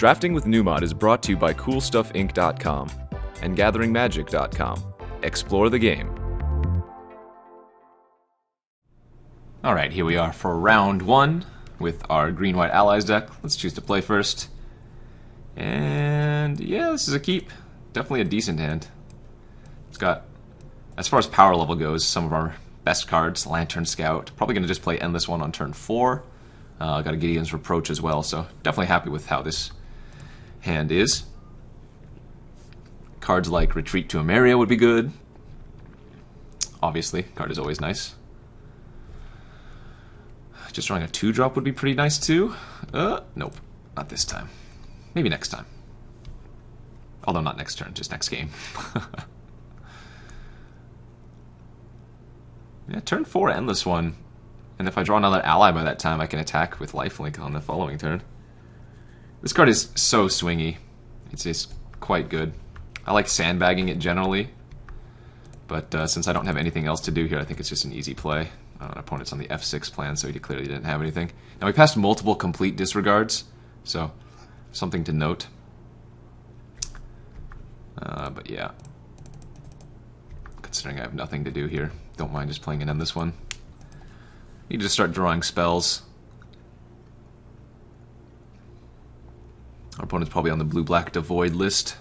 Drafting with Numot is brought to you by CoolStuffInc.com and GatheringMagic.com. Explore the game. Alright, here we are for round 1 with our green-white allies deck. Let's choose to play first. And yeah, this is a keep. Definitely a decent hand. It's got, as far as power level goes, some of our best cards. Lantern Scout. Probably going to just play Endless One on turn 4. Got a Gideon's Reproach as well, so definitely happy with how this hand is. Cards like Retreat to Emeria would be good. Obviously, card is always nice. Just drawing a 2-drop would be pretty nice too. Nope, not this time. Maybe next time. Although not next turn, just next game. Yeah, turn 4, Endless One. And if I draw another ally by that time, I can attack with Lifelink on the following turn. This card is so swingy. It's just quite good. I like sandbagging it generally. But since I don't have anything else to do here, I think it's just an easy play. Our opponent's on the F6 plan, so he clearly didn't have anything. Now we passed multiple complete disregards, so something to note. But yeah. Considering I have nothing to do here, don't mind just playing an Endless One. Need to just start drawing spells. Our opponent's probably on the blue-black Devoid list.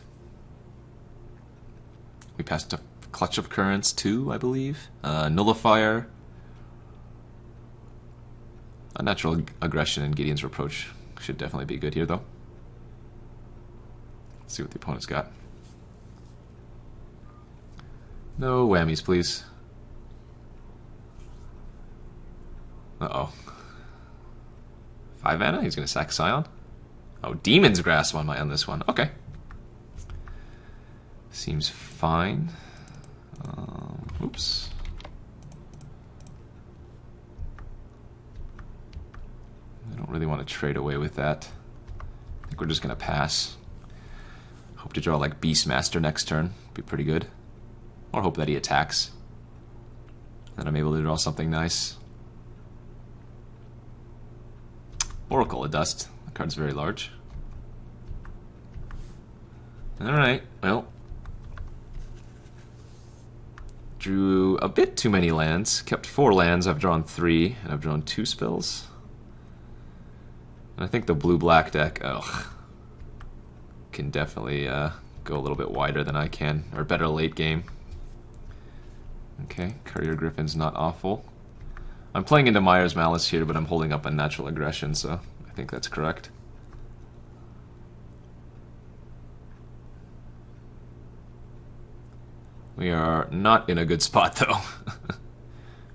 We passed a Clutch of Currents too, I believe. Nullifier. Unnatural Aggression and Gideon's Reproach should definitely be good here, though. Let's see what the opponent's got. No whammies, please. Uh-oh. 5 mana? He's going to sack Scion? Oh, Demon's Grasp on my Endless One. Okay. Seems fine. Oops. I don't really want to trade away with that. I think we're just going to pass. Hope to draw like Beastmaster next turn. Be pretty good. Or hope that he attacks. Then I'm able to draw something nice. Oracle of Dust. The card's very large. Alright, well. Drew a bit too many lands. Kept 4 lands. I've drawn 3, and I've drawn 2 spells. And I think the blue-black deck, can definitely go a little bit wider than I can, or better late game. Okay, Courier Griffin's not awful. I'm playing into Myers Malice here, but I'm holding up Unnatural Aggression, so I think that's correct. We are not in a good spot, though.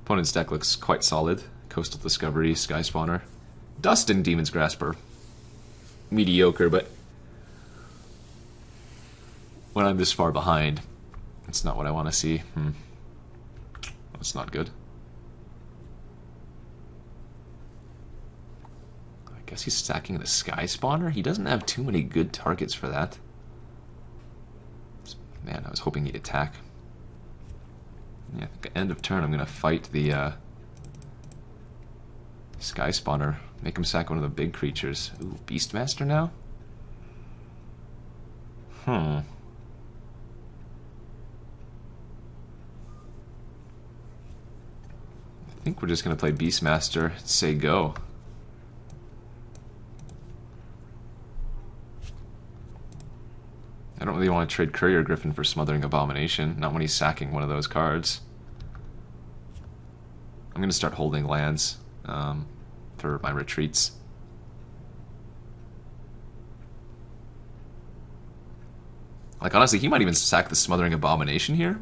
Opponent's deck looks quite solid. Coastal Discovery, Sky Spawner. Dust and Demon's Grasp are mediocre, but when I'm this far behind, it's not what I want to see. That's not good. I guess he's stacking the Sky Spawner? He doesn't have too many good targets for that. Man, I was hoping he'd attack. Yeah, I think at end of turn I'm going to fight the Sky Spawner. Make him sack one of the big creatures. Ooh, Beastmaster now? I think we're just going to play Beastmaster and say go. I don't really want to trade Courier Griffin for Smothering Abomination, not when he's sacking one of those cards. I'm going to start holding lands for my retreats. Like, honestly, he might even sack the Smothering Abomination here.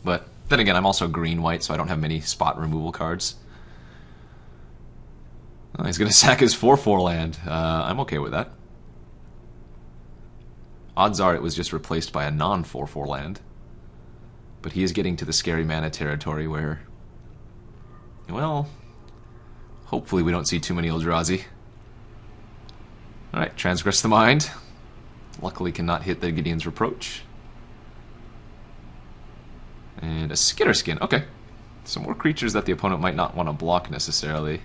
But then again, I'm also green-white, so I don't have many spot removal cards. Oh, he's going to sack his 4/4 land. I'm okay with that. Odds are it was just replaced by a non-4/4 land. But he is getting to the scary mana territory where, well, hopefully we don't see too many Eldrazi. Alright, Transgress the Mind. Luckily cannot hit the Gideon's Reproach. And a Skitterskin. Okay. Some more creatures that the opponent might not want to block necessarily.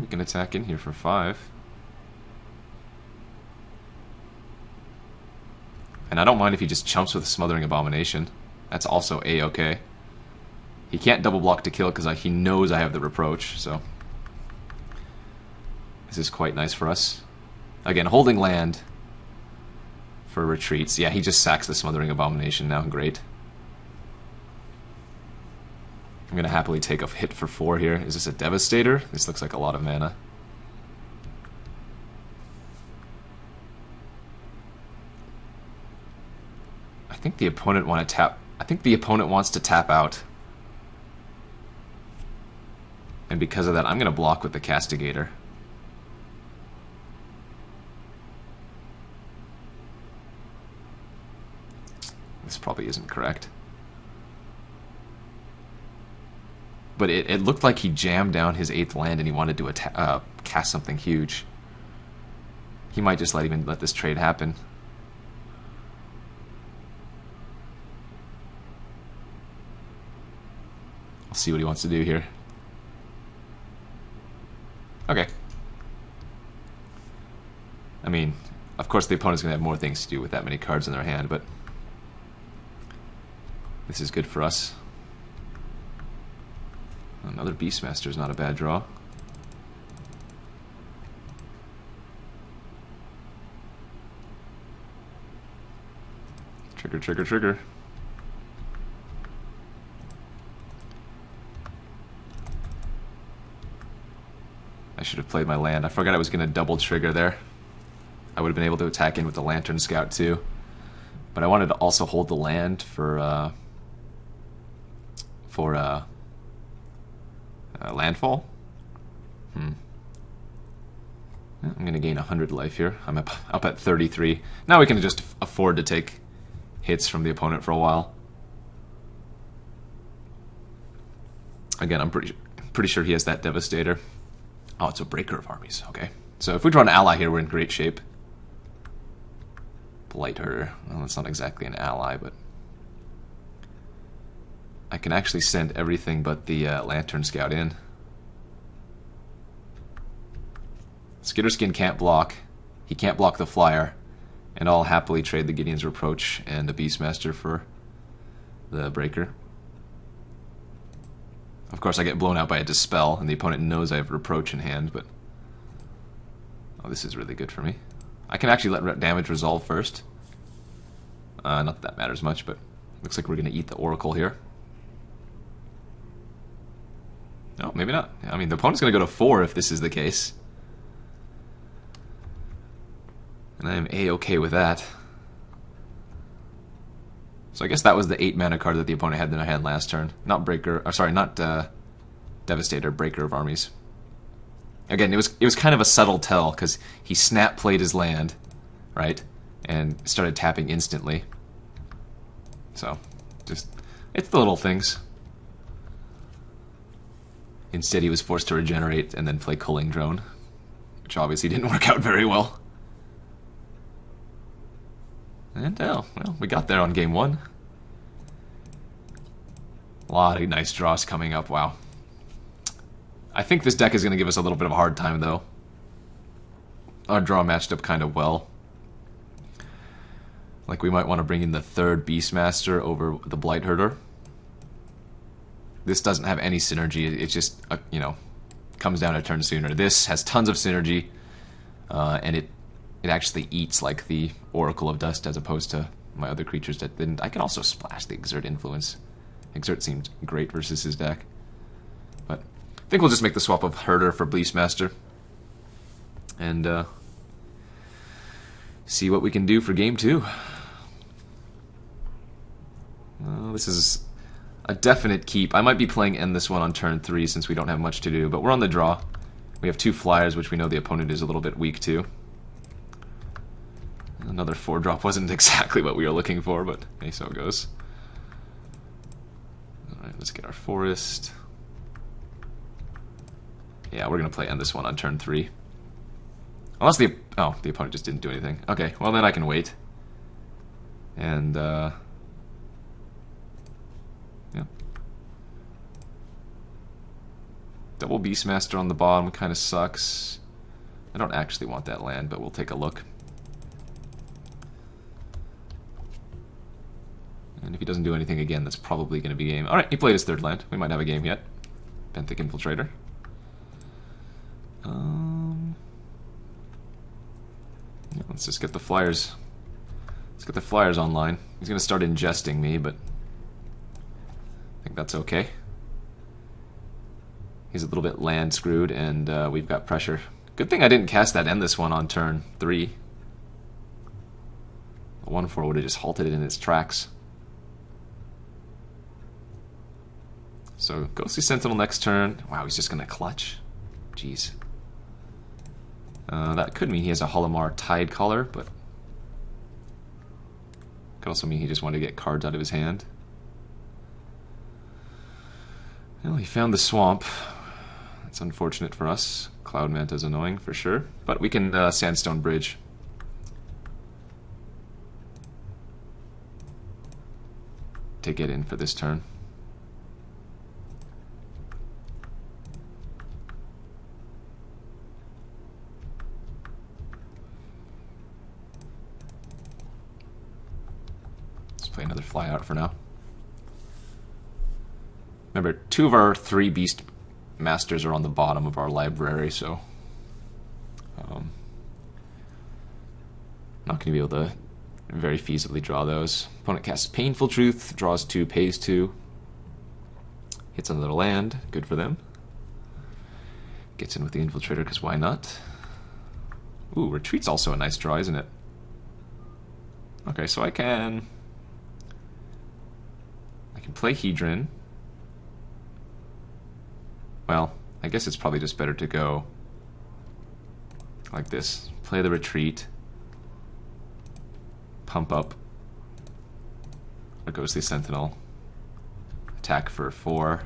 We can attack in here for 5. And I don't mind if he just chumps with a Smothering Abomination. That's also A-okay. He can't double block to kill because he knows I have the Reproach, so... This is quite nice for us. Again, holding land for retreats. Yeah, he just sacks the Smothering Abomination now. Great. I'm going to happily take a hit for 4 here. Is this a Devastator? This looks like a lot of mana. I think the opponent wants to tap out. And because of that, I'm going to block with the Castigator. This probably isn't correct. But it looked like he jammed down his 8th land and he wanted to cast something huge. He might just let this trade happen. I'll see what he wants to do here. Okay. I mean, of course the opponent's going to have more things to do with that many cards in their hand, but this is good for us. Another Beastmaster is not a bad draw. Trigger, trigger, trigger. I should have played my land. I forgot I was going to double trigger there. I would have been able to attack in with the Lantern Scout too. But I wanted to also hold the land for landfall. I'm going to gain 100 life here. I'm up at 33. Now we can just afford to take hits from the opponent for a while. Again, I'm pretty sure he has that Devastator. Oh, it's a Breaker of Armies. Okay. So if we draw an ally here, we're in great shape. Blight Herder. Well, that's not exactly an ally, but I can actually send everything but the Lantern Scout in. Skitterskin can't block. He can't block the Flyer. And I'll happily trade the Gideon's Reproach and the Beastmaster for the Breaker. Of course, I get blown out by a Dispel, and the opponent knows I have Reproach in hand, but... Oh, this is really good for me. I can actually let damage resolve first. Not that that matters much, but looks like we're going to eat the Oracle here. No, maybe not. I mean, the opponent's going to go to 4 if this is the case. And I am A-okay with that. So I guess that was the 8 mana card that the opponent had in their hand last turn. Not Breaker, or sorry, not Devastator, Breaker of Armies. Again, it was kind of a subtle tell, because he snap played his land, right? And started tapping instantly. So, just, it's the little things. Instead, he was forced to regenerate and then play Culling Drone, which obviously didn't work out very well. And, well, we got there on game 1. A lot of nice draws coming up, wow. I think this deck is going to give us a little bit of a hard time, though. Our draw matched up kind of well. Like, we might want to bring in the 3rd Beastmaster over the Blight Herder. This doesn't have any synergy, it just, you know, comes down a turn sooner. This has tons of synergy, and it actually eats like the Oracle of Dust as opposed to my other creatures that didn't. I can also splash the Exert Influence. Exert seemed great versus his deck. But I think we'll just make the swap of Herder for Beastmaster. And see what we can do for game 2. This is a definite keep. I might be playing End this one on turn 3 since we don't have much to do. But we're on the draw. We have 2 Flyers, which we know the opponent is a little bit weak to. Another 4-drop wasn't exactly what we were looking for, but hey, so it goes. Alright, let's get our Forest. Yeah, we're going to play End this one on turn 3. Unless the opponent just didn't do anything. Okay, well then I can wait. And, yeah. Double Beastmaster on the bottom kind of sucks. I don't actually want that land, but we'll take a look. And if he doesn't do anything again, that's probably going to be game. Alright, he played his third land. We might have a game yet. Benthic Infiltrator. Yeah, let's just get the flyers. Let's get the flyers online. He's going to start ingesting me, but I think that's okay. He's a little bit land screwed, and we've got pressure. Good thing I didn't cast that Endless One on turn 3. The 1/4 would have just halted it in its tracks. So, Ghostly Sentinel next turn. Wow, he's just going to clutch. Jeez. That could mean he has a Holomar Tide Caller, but could also mean he just wanted to get cards out of his hand. Well, he found the swamp. It's unfortunate for us. Cloud Manta's annoying for sure, but we can Sandstone Bridge. To get in for this turn. Let's play another fly out for now. Remember, 2 of our 3 Beast Masters are on the bottom of our library, so not going to be able to very feasibly draw those. Opponent casts Painful Truth, draws 2, pays 2. Hits another land, good for them. Gets in with the Infiltrator, because why not? Ooh, Retreat's also a nice draw, isn't it? Okay, so I can play Hedron. Well, I guess it's probably just better to go like this. Play the Retreat. Pump up a Ghostly Sentinel. Attack for 4.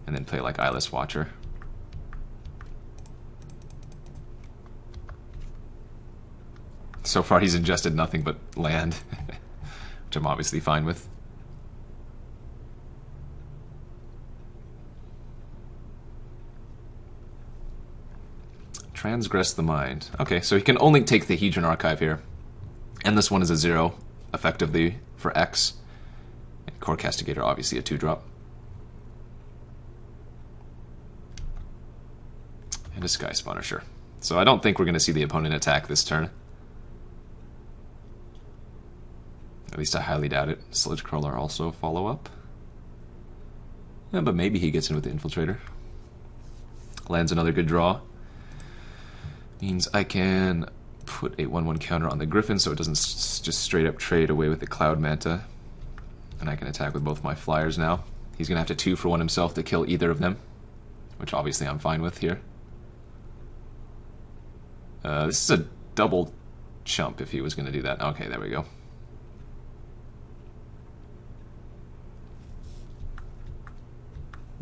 And then play like Eyeless Watcher. So far he's ingested nothing but land, which I'm obviously fine with. Transgress the Mind. Okay, so he can only take the Hedron Archive here. And this one is a 0, effectively, for X. And Kor Castigator, obviously a 2-drop. And a Sky Spawner, sure. So I don't think we're going to see the opponent attack this turn. At least I highly doubt it. Sludge Crawler also follow up. Yeah, but maybe he gets in with the Infiltrator. Lands another good draw. Means I can put a 1/1 counter on the Griffin so it doesn't just straight up trade away with the Cloud Manta. And I can attack with both my flyers now. He's going to have to 2-for-1 himself to kill either of them, which obviously I'm fine with here. This is a double chump if he was going to do that. Okay, there we go.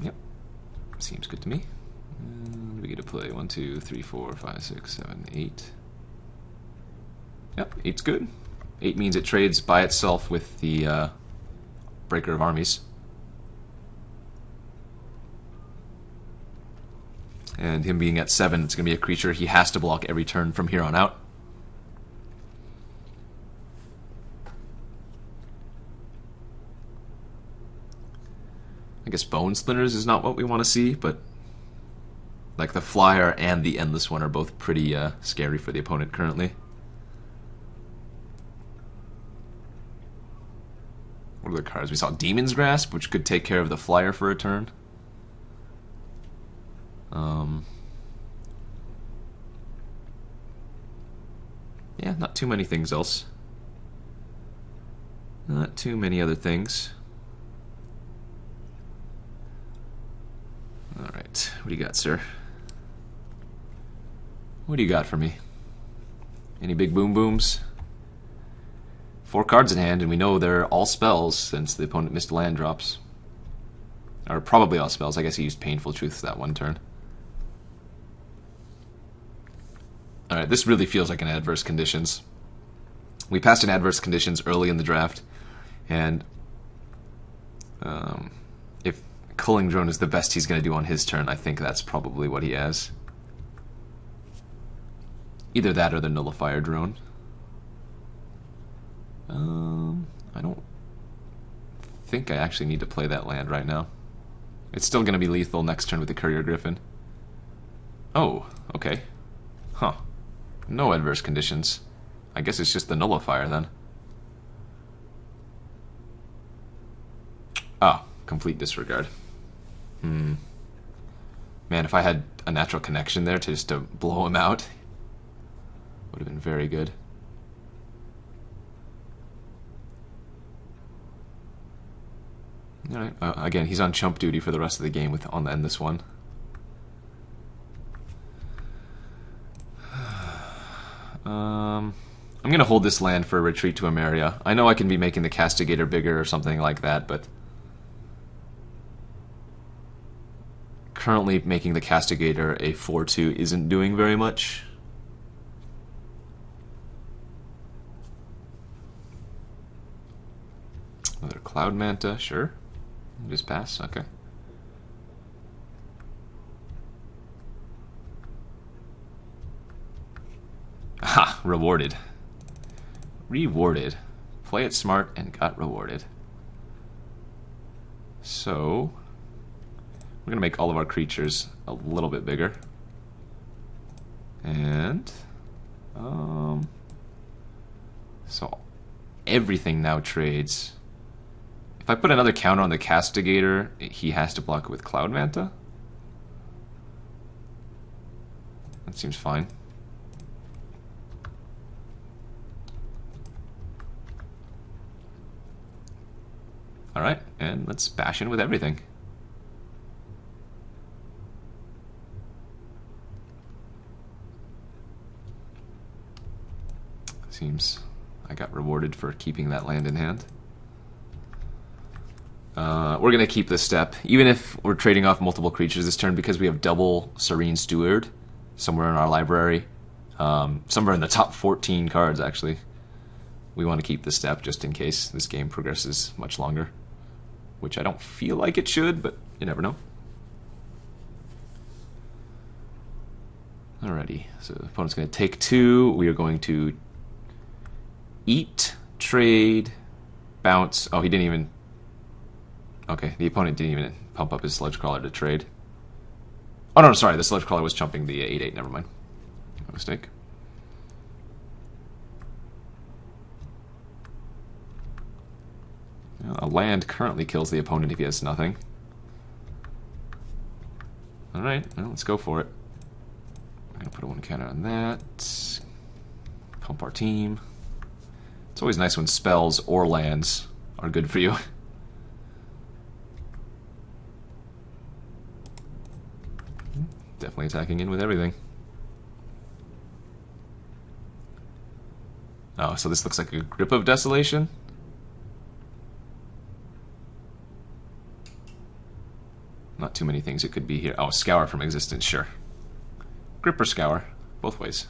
Yep, seems good to me. We get to play 1, 2, 3, 4, 5, 6, 7, 8. Yep, 8's good. 8 means it trades by itself with the Breaker of Armies. And him being at 7, it's going to be a creature he has to block every turn from here on out. I guess Bone Splinters is not what we want to see, but like the Flyer and the Endless One are both pretty scary for the opponent currently. What other cards? We saw Demon's Grasp, which could take care of the Flyer for a turn. Yeah, not too many things else. Not too many other things. Alright, what do you got, sir? What do you got for me? Any big boom booms? 4 cards in hand, and we know they're all spells since the opponent missed land drops. Or probably all spells. I guess he used Painful Truths that one turn. Alright, this really feels like an Adverse Conditions. We passed an Adverse Conditions early in the draft, and Culling Drone is the best he's going to do on his turn. I think that's probably what he has. Either that or the Nullifier Drone. I don't think I actually need to play that land right now. It's still going to be lethal next turn with the Courier Griffin. Oh, okay. Huh. No adverse conditions. I guess it's just the Nullifier then. Oh, complete disregard. Man, if I had a natural connection there just to blow him out, would have been very good. All right. Again, he's on chump duty for the rest of the game on the end this one. I'm gonna hold this land for a retreat to Emeria. I know I can be making the Castigator bigger or something like that, but currently making the Castigator a 4/2 isn't doing very much. Another Cloud Manta, sure. Just pass, okay. Ha! Rewarded. Rewarded. Play it smart and got rewarded. So, we're going to make all of our creatures a little bit bigger. And, so everything now trades. If I put another counter on the Castigator, he has to block it with Cloud Manta. That seems fine. Alright, and let's bash in with everything. Seems I got rewarded for keeping that land in hand. We're going to keep this step, even if we're trading off multiple creatures this turn, because we have double Serene Steward somewhere in our library. Somewhere in the top 14 cards, actually. We want to keep this step just in case this game progresses much longer. Which I don't feel like it should, but you never know. Alrighty, so the opponent's going to take 2. We are going to eat, trade, bounce. Oh, he didn't even... Okay, the opponent didn't even pump up his Sludge Crawler to trade. Oh, no, sorry, the Sludge Crawler was chumping the 8/8, never mind. My mistake. A land currently kills the opponent if he has nothing. Alright, well, let's go for it. I'm going to put a 1 counter on that. Pump our team. It's always nice when spells or lands are good for you. Definitely attacking in with everything. Oh, so this looks like a Grip of Desolation? Not too many things it could be here. Oh, Scour from Existence, sure. Grip or Scour, both ways.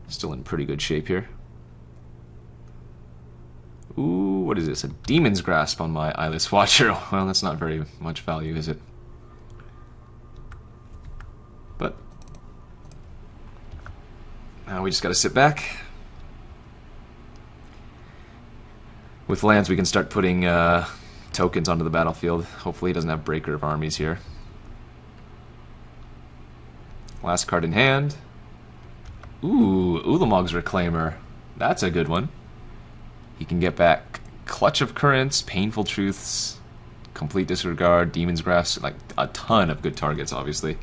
Still in pretty good shape here. Ooh, what is this? A Demon's Grasp on my Eyeless Watcher. Well, that's not very much value, is it? But now we just gotta sit back. With lands, we can start putting tokens onto the battlefield. Hopefully he doesn't have Breaker of Armies here. Last card in hand. Ooh, Ulamog's Reclaimer. That's a good one. He can get back Clutch of Currents, Painful Truths, Complete Disregard, Demon's Grasp, like a ton of good targets, obviously.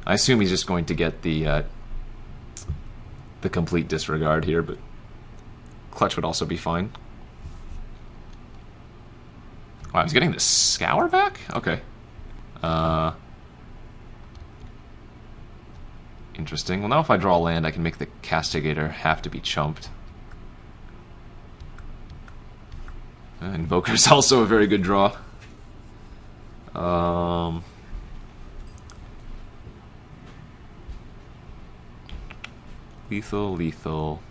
I assume he's just going to get the Complete Disregard here, but Clutch would also be fine. Wow, he's getting the Scour back? Okay. Interesting. Well, now if I draw a land, I can make the Castigator have to be chumped. Invoker's also a very good draw. Lethal.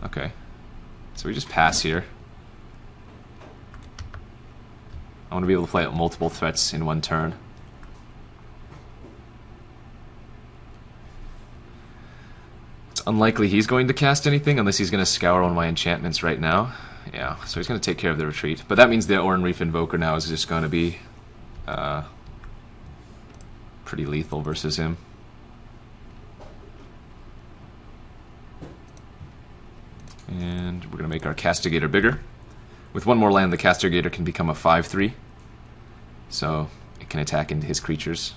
Okay. So we just pass here. I want to be able to play out multiple threats in one turn. It's unlikely he's going to cast anything unless he's going to scour one of my enchantments right now. Yeah, so he's going to take care of the retreat. But that means the Oran-Rief Invoker now is just going to be pretty lethal versus him. And we're going to make our Castigator bigger. With one more land, the Castigator can become a 5/3. So it can attack into his creatures.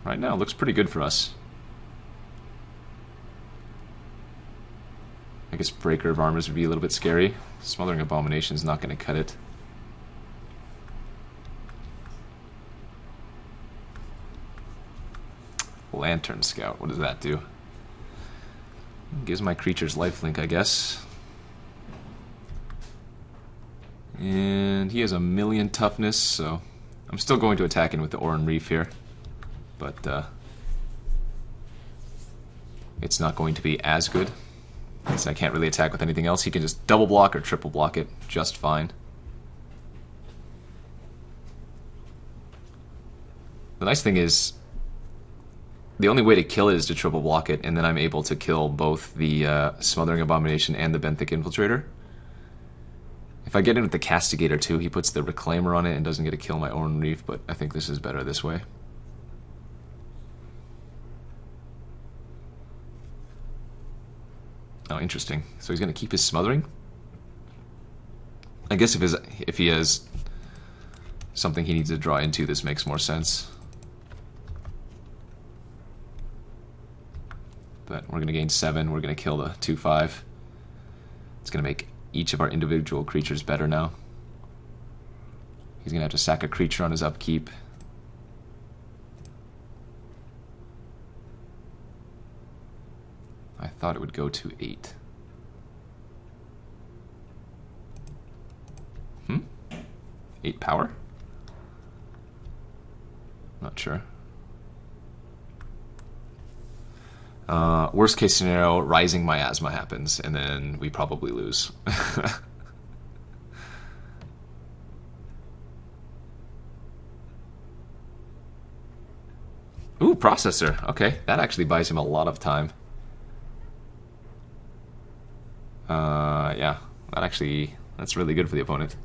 Right now, it looks pretty good for us. I guess Breaker of Armors would be a little bit scary. Smothering Abomination is not going to cut it. Lantern Scout, what does that do? Gives my creatures lifelink, I guess. And he has 1,000,000 toughness, so I'm still going to attack in with the Oran-Rief here. But it's not going to be as good, because I can't really attack with anything else. He can just double block or triple block it just fine. The nice thing is, the only way to kill it is to triple block it, and then I'm able to kill both the Smothering Abomination and the Benthic Infiltrator. If I get in with the Castigator too, he puts the Reclaimer on it and doesn't get to kill my Oran-Rief, but I think this is better this way. Oh, interesting. So he's going to keep his Smothering? I guess if he has something he needs to draw into, this makes more sense. But we're going to gain 7. We're going to kill the 2/5. It's going to make each of our individual creatures better now. He's going to have to sack a creature on his upkeep. I thought it would go to 8. 8 power? Not sure. Worst case scenario, Rising Miasma happens, and then we probably lose. Ooh, Processor. Okay, that actually buys him a lot of time. Yeah, that's really good for the opponent.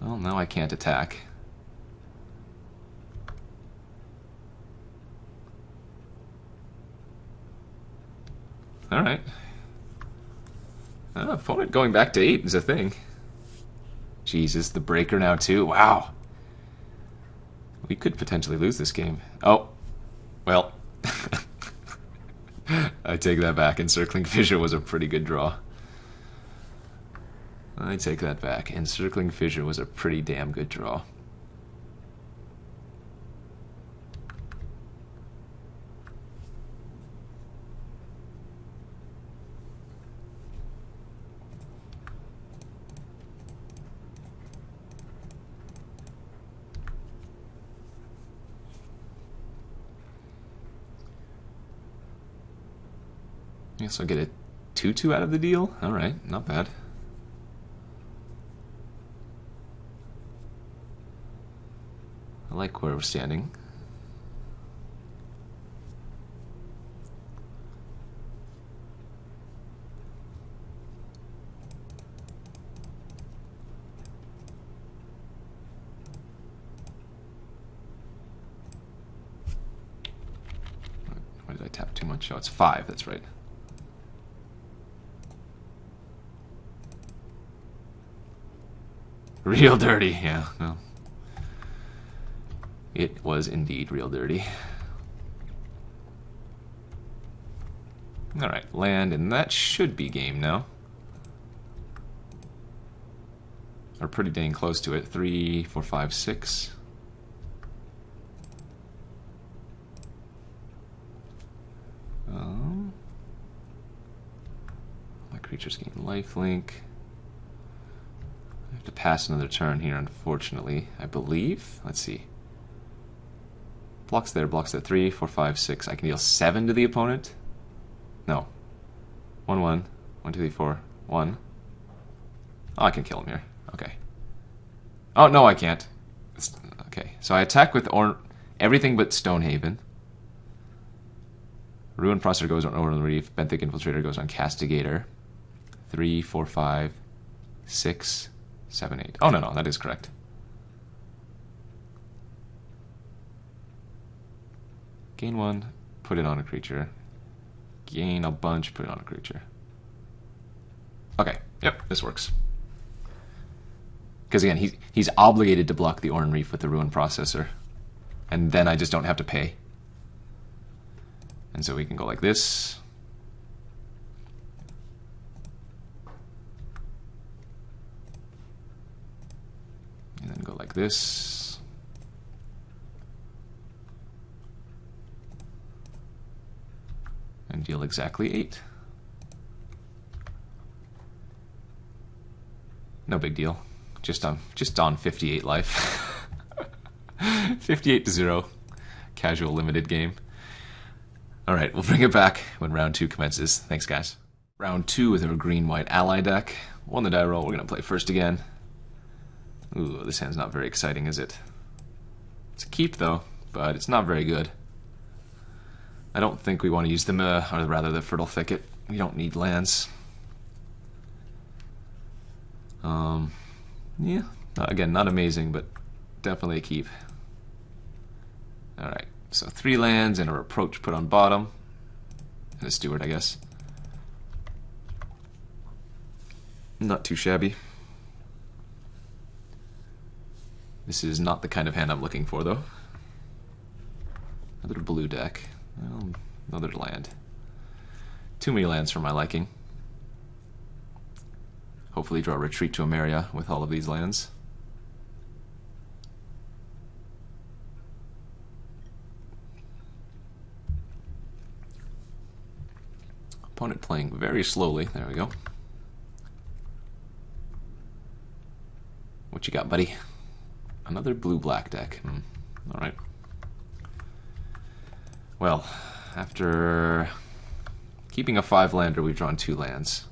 Well, now I can't attack. Alright. Opponent going back to 8 is a thing. Jesus, the Breaker now too. Wow. We could potentially lose this game. Oh. Well. I take that back. Encircling Fissure was a pretty good draw. I take that back. Encircling Fissure was a pretty damn good draw. Guess I'll get a 2/2 out of the deal. Alright, not bad. I like where we're standing. Why did I tap too much? Oh, it's 5, that's right. Real dirty, yeah, no. It was indeed real dirty. Alright, land, and that should be game now. Or pretty dang close to it. 3, 4, 5, 6. My creatures gain lifelink. I have to pass another turn here, unfortunately, I believe. Let's see. Blocks there, 3, 4, 5, 6. I can deal 7 to the opponent? No. 1, 1. 1, 2, 3, 4. 1. Oh, I can kill him here. Okay. Oh, no, I can't. Okay, so I attack with everything but Stonehaven. Ruin Processor goes on Oran-Rief. Benthic Infiltrator goes on Castigator. 3, 4, 5, 6, 7, 8. Oh, no, that is correct. Gain 1, put it on a creature. Gain a bunch, put it on a creature. Okay, yep, this works. Because again, he's obligated to block the Oran-Rief with the Ruin Processor. And then I just don't have to pay. And so we can go like this. And then go like this. And deal exactly 8. No big deal. Just on 58 life. 58 to 0. Casual limited game. Alright, we'll bring it back when round 2 commences. Thanks, guys. Round 2 with our green-white ally deck. Won the die roll. We're going to play first again. Ooh, this hand's not very exciting, is it? It's a keep, though, but it's not very good. I don't think we want to use them, or rather the Fertile Thicket. We don't need lands. Yeah, again, not amazing, but definitely a keep. Alright, so 3 lands and a Reproach put on bottom. And a Steward, I guess. Not too shabby. This is not the kind of hand I'm looking for, though. Another blue deck. Well, another land. Too many lands for my liking. Hopefully draw Retreat to Emeria with all of these lands. Opponent playing very slowly. There we go. What you got, buddy? Another blue-black deck. Alright. Well, after keeping a 5-lander, we've drawn 2 lands.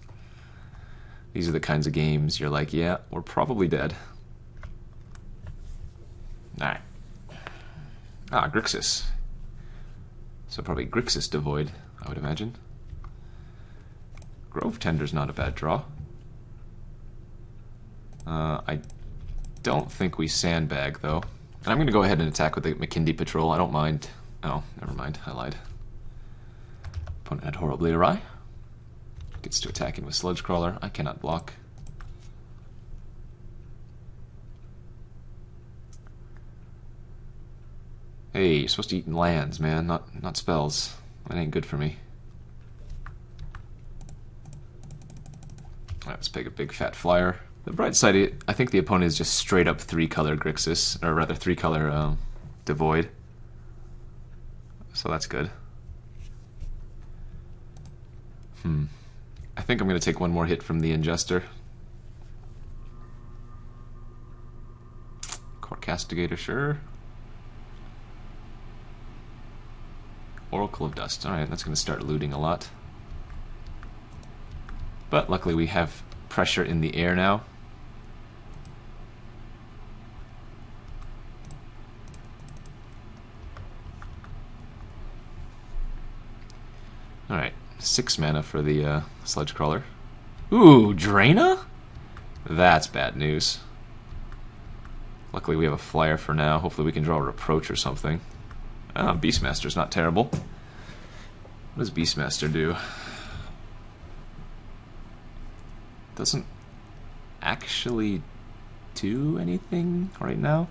These are the kinds of games you're like, yeah, we're probably dead. Alright. Ah, Grixis. So probably Grixis Devoid, I would imagine. Grovetender's not a bad draw. I don't think we sandbag, though. And I'm going to go ahead and attack with the Makindi Patrol. I don't mind. Oh, never mind. I lied. Opponent had horribly awry. Gets to attacking with Sludge Crawler. I cannot block. Hey, you're supposed to eat lands, man, not spells. That ain't good for me. Alright, let's pick a big fat flyer. The bright side, I think the opponent is just straight up 3-color Grixis, or rather 3-color Devoid. So that's good. I think I'm going to take one more hit from the Ingester. Kor Castigator, sure. Oracle of Dust. Alright, that's going to start looting a lot. But luckily we have pressure in the air now. Alright, 6 mana for the Sludge Crawler. Ooh, Draina? That's bad news. Luckily we have a flyer for now. Hopefully we can draw a Reproach or something. Ah, Beastmaster's not terrible. What does Beastmaster do? Doesn't actually do anything right now?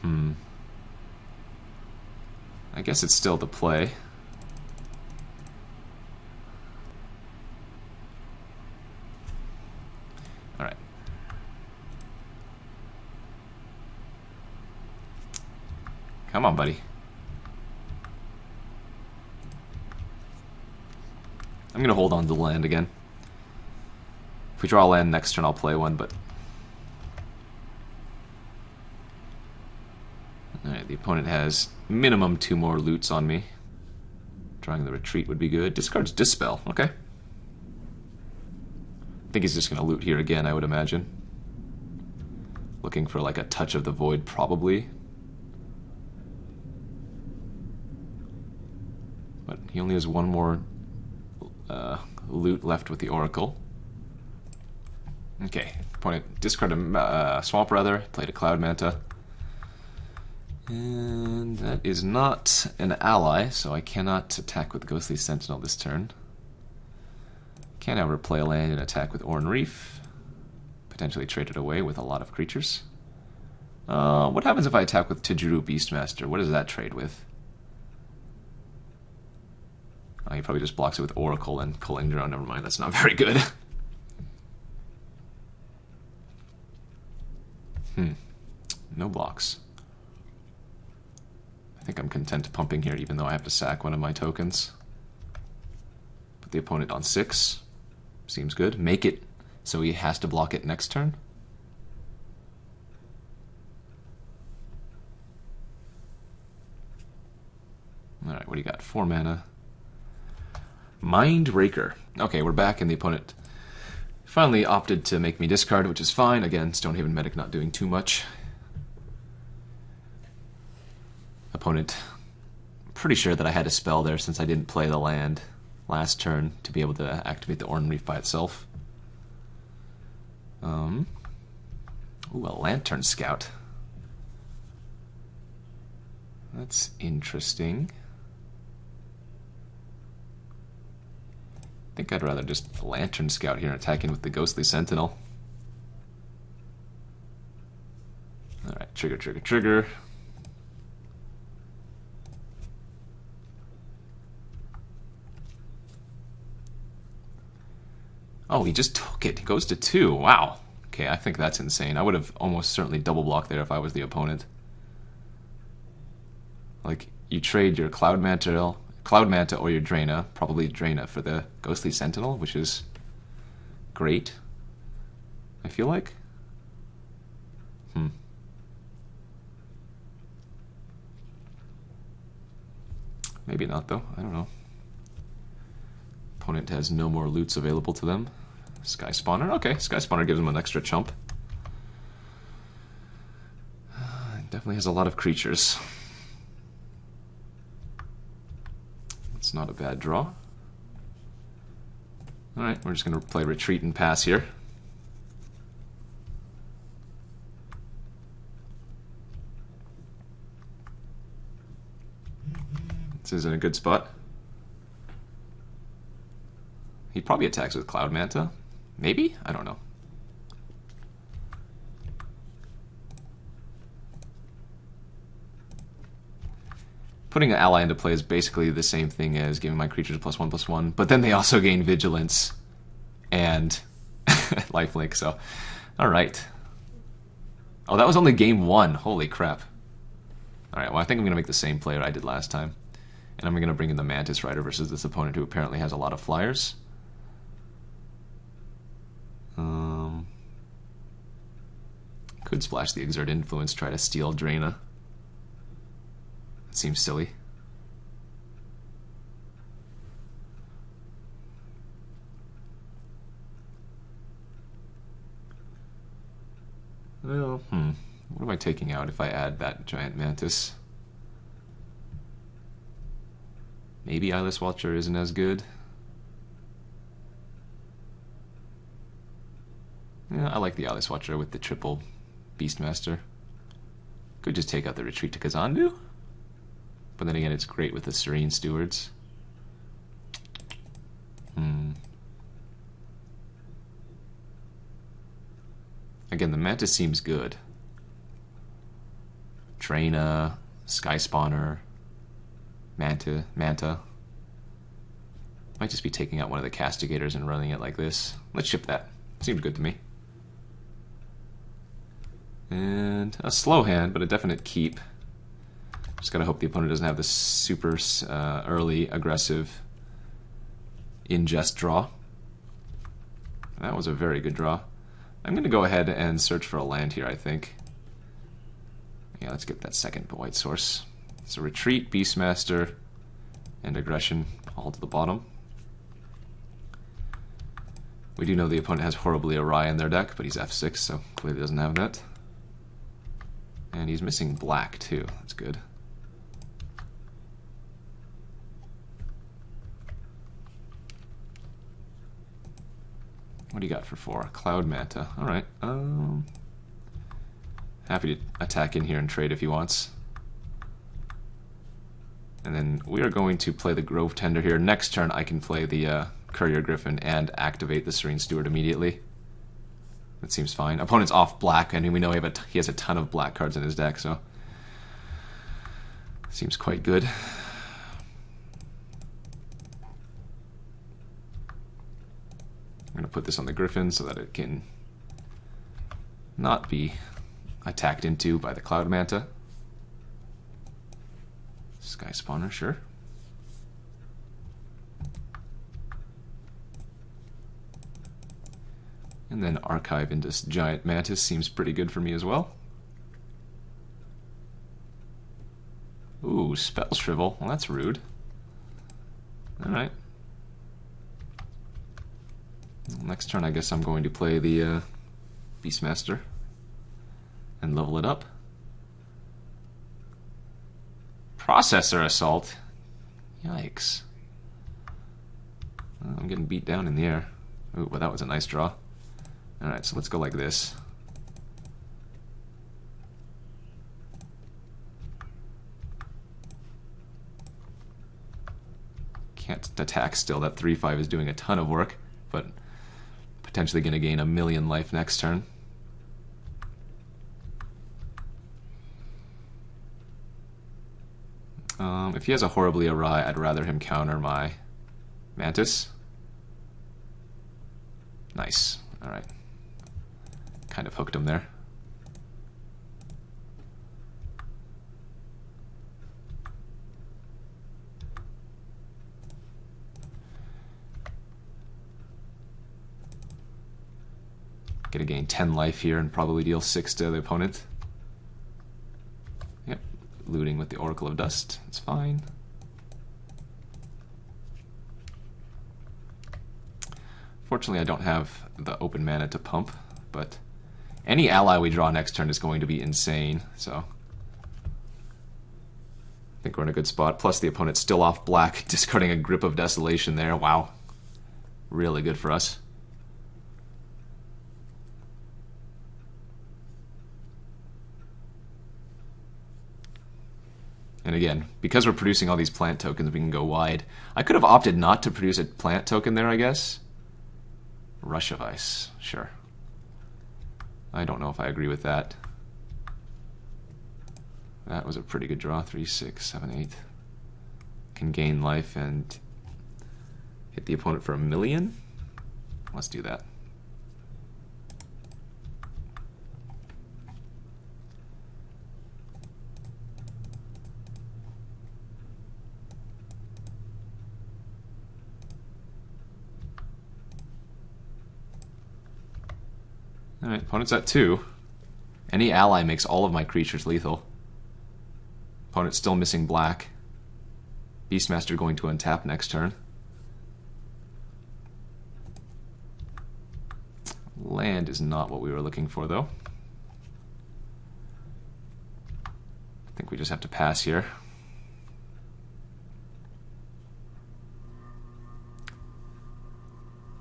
I guess it's still the play. Alright. Come on, buddy. I'm gonna hold on to the land again. If we draw a land next turn, I'll play one, but... Alright, the opponent has minimum 2 more loots on me. Drawing the retreat would be good. Discards Dispel, okay. I think he's just gonna loot here again, I would imagine. Looking for like a Touch of the Void, probably. But he only has 1 more loot left with the Oracle. Okay, opponent discard a Swamp Rather, played a Cloud Manta. And that is not an ally, so I cannot attack with Ghostly Sentinel this turn. Can, however, play a land and attack with Oran-Rief. Potentially trade it away with a lot of creatures. What happens if I attack with Tajuru Beastmaster? What does that trade with? Oh, he probably just blocks it with Oracle and Kalindra. Never mind, that's not very good. No blocks. I think I'm content pumping here, even though I have to sack one of my tokens. Put the opponent on 6. Seems good. Make it so he has to block it next turn. Alright, what do you got? 4 mana. Mindbreaker. Okay, we're back, and the opponent finally opted to make me discard, which is fine. Again, Stonehaven Medic not doing too much. Opponent, pretty sure that I had a spell there since I didn't play the land last turn to be able to activate the Oran-Rief by itself. Ooh, a Lantern Scout. That's interesting. I think I'd rather just Lantern Scout here and attacking with the Ghostly Sentinel. Alright, trigger, trigger, trigger. Oh, he just took it. He goes to 2. Wow. Okay, I think that's insane. I would have almost certainly double blocked there if I was the opponent. Like, you trade your Cloud Manta or your Draina, probably Draina, for the Ghostly Sentinel, which is great, I feel like. Maybe not, though. I don't know. Opponent has no more loots available to them. Sky Spawner. Okay, Sky Spawner gives him an extra chump. Definitely has a lot of creatures. It's not a bad draw. Alright, we're just going to play Retreat and pass here. This is in a good spot. He probably attacks with Cloud Manta. Maybe? I don't know. Putting an ally into play is basically the same thing as giving my creatures +1/+1, but then they also gain Vigilance and Lifelink, so... Alright. Oh, that was only game 1. Holy crap. Alright, well I think I'm going to make the same play I did last time. And I'm going to bring in the Mantis Rider versus this opponent who apparently has a lot of flyers. Could splash the Exert Influence, try to steal Draina. That seems silly. Well, what am I taking out if I add that Giant Mantis? Maybe Eyeless Watcher isn't as good. Yeah, I like the Eyeless Watcher with the triple Beastmaster. Could just take out the Retreat to Kazandu. But then again, it's great with the Serene Stewards. Again, the Mantis seems good. Draina, Sky Spawner, Manta. Might just be taking out one of the Castigators and running it like this. Let's ship that. Seems good to me. And a slow hand, but a definite keep. Just gotta hope the opponent doesn't have this super early aggressive ingest draw. That was a very good draw. I'm going to go ahead and search for a land here, I think. Yeah, let's get that second white source. So retreat, Beastmaster, and aggression all to the bottom. We do know the opponent has Horribly Awry in their deck, but he's F6, so clearly doesn't have that. And he's missing black, too. That's good. What do you got for 4? Cloud Manta. Alright. Happy to attack in here and trade if he wants. And then we are going to play the Grovetender here. Next turn I can play the Courier Griffin and activate the Serene Steward immediately. That seems fine. Opponent's off black, and we know he has a ton of black cards in his deck, so seems quite good. I'm going to put this on the Griffin so that it can not be attacked into by the Cloud Manta. Sky Spawner, sure. And then Archive into Giant Mantis seems pretty good for me as well. Ooh, Spell Shrivel. Well, that's rude. Alright. Next turn, I guess I'm going to play the Beastmaster and level it up. Processor Assault. Yikes. I'm getting beat down in the air. Ooh, well, that was a nice draw. Alright, so let's go like this. Can't attack still. That 3/5 is doing a ton of work, but potentially going to gain 1,000,000 life next turn. If he has a Horribly Awry, I'd rather him counter my Mantis. Nice. Alright. Kind of hooked him there. Gonna gain 10 life here and probably deal 6 to the opponent. Yep, looting with the Oracle of Dust. It's fine. Fortunately, I don't have the open mana to pump, but any ally we draw next turn is going to be insane, so I think we're in a good spot. Plus the opponent's still off black, discarding a Grip of Desolation there. Wow. Really good for us. And again, because we're producing all these plant tokens, we can go wide. I could have opted not to produce a plant token there, I guess. Rush of Ice, sure. I don't know if I agree with that. That was a pretty good draw. 3, 6, 7, 8. Can gain life and hit the opponent for 1,000,000. Let's do that. Alright, opponent's at 2. Any ally makes all of my creatures lethal. Opponent's still missing black. Beastmaster going to untap next turn. Land is not what we were looking for, though. I think we just have to pass here.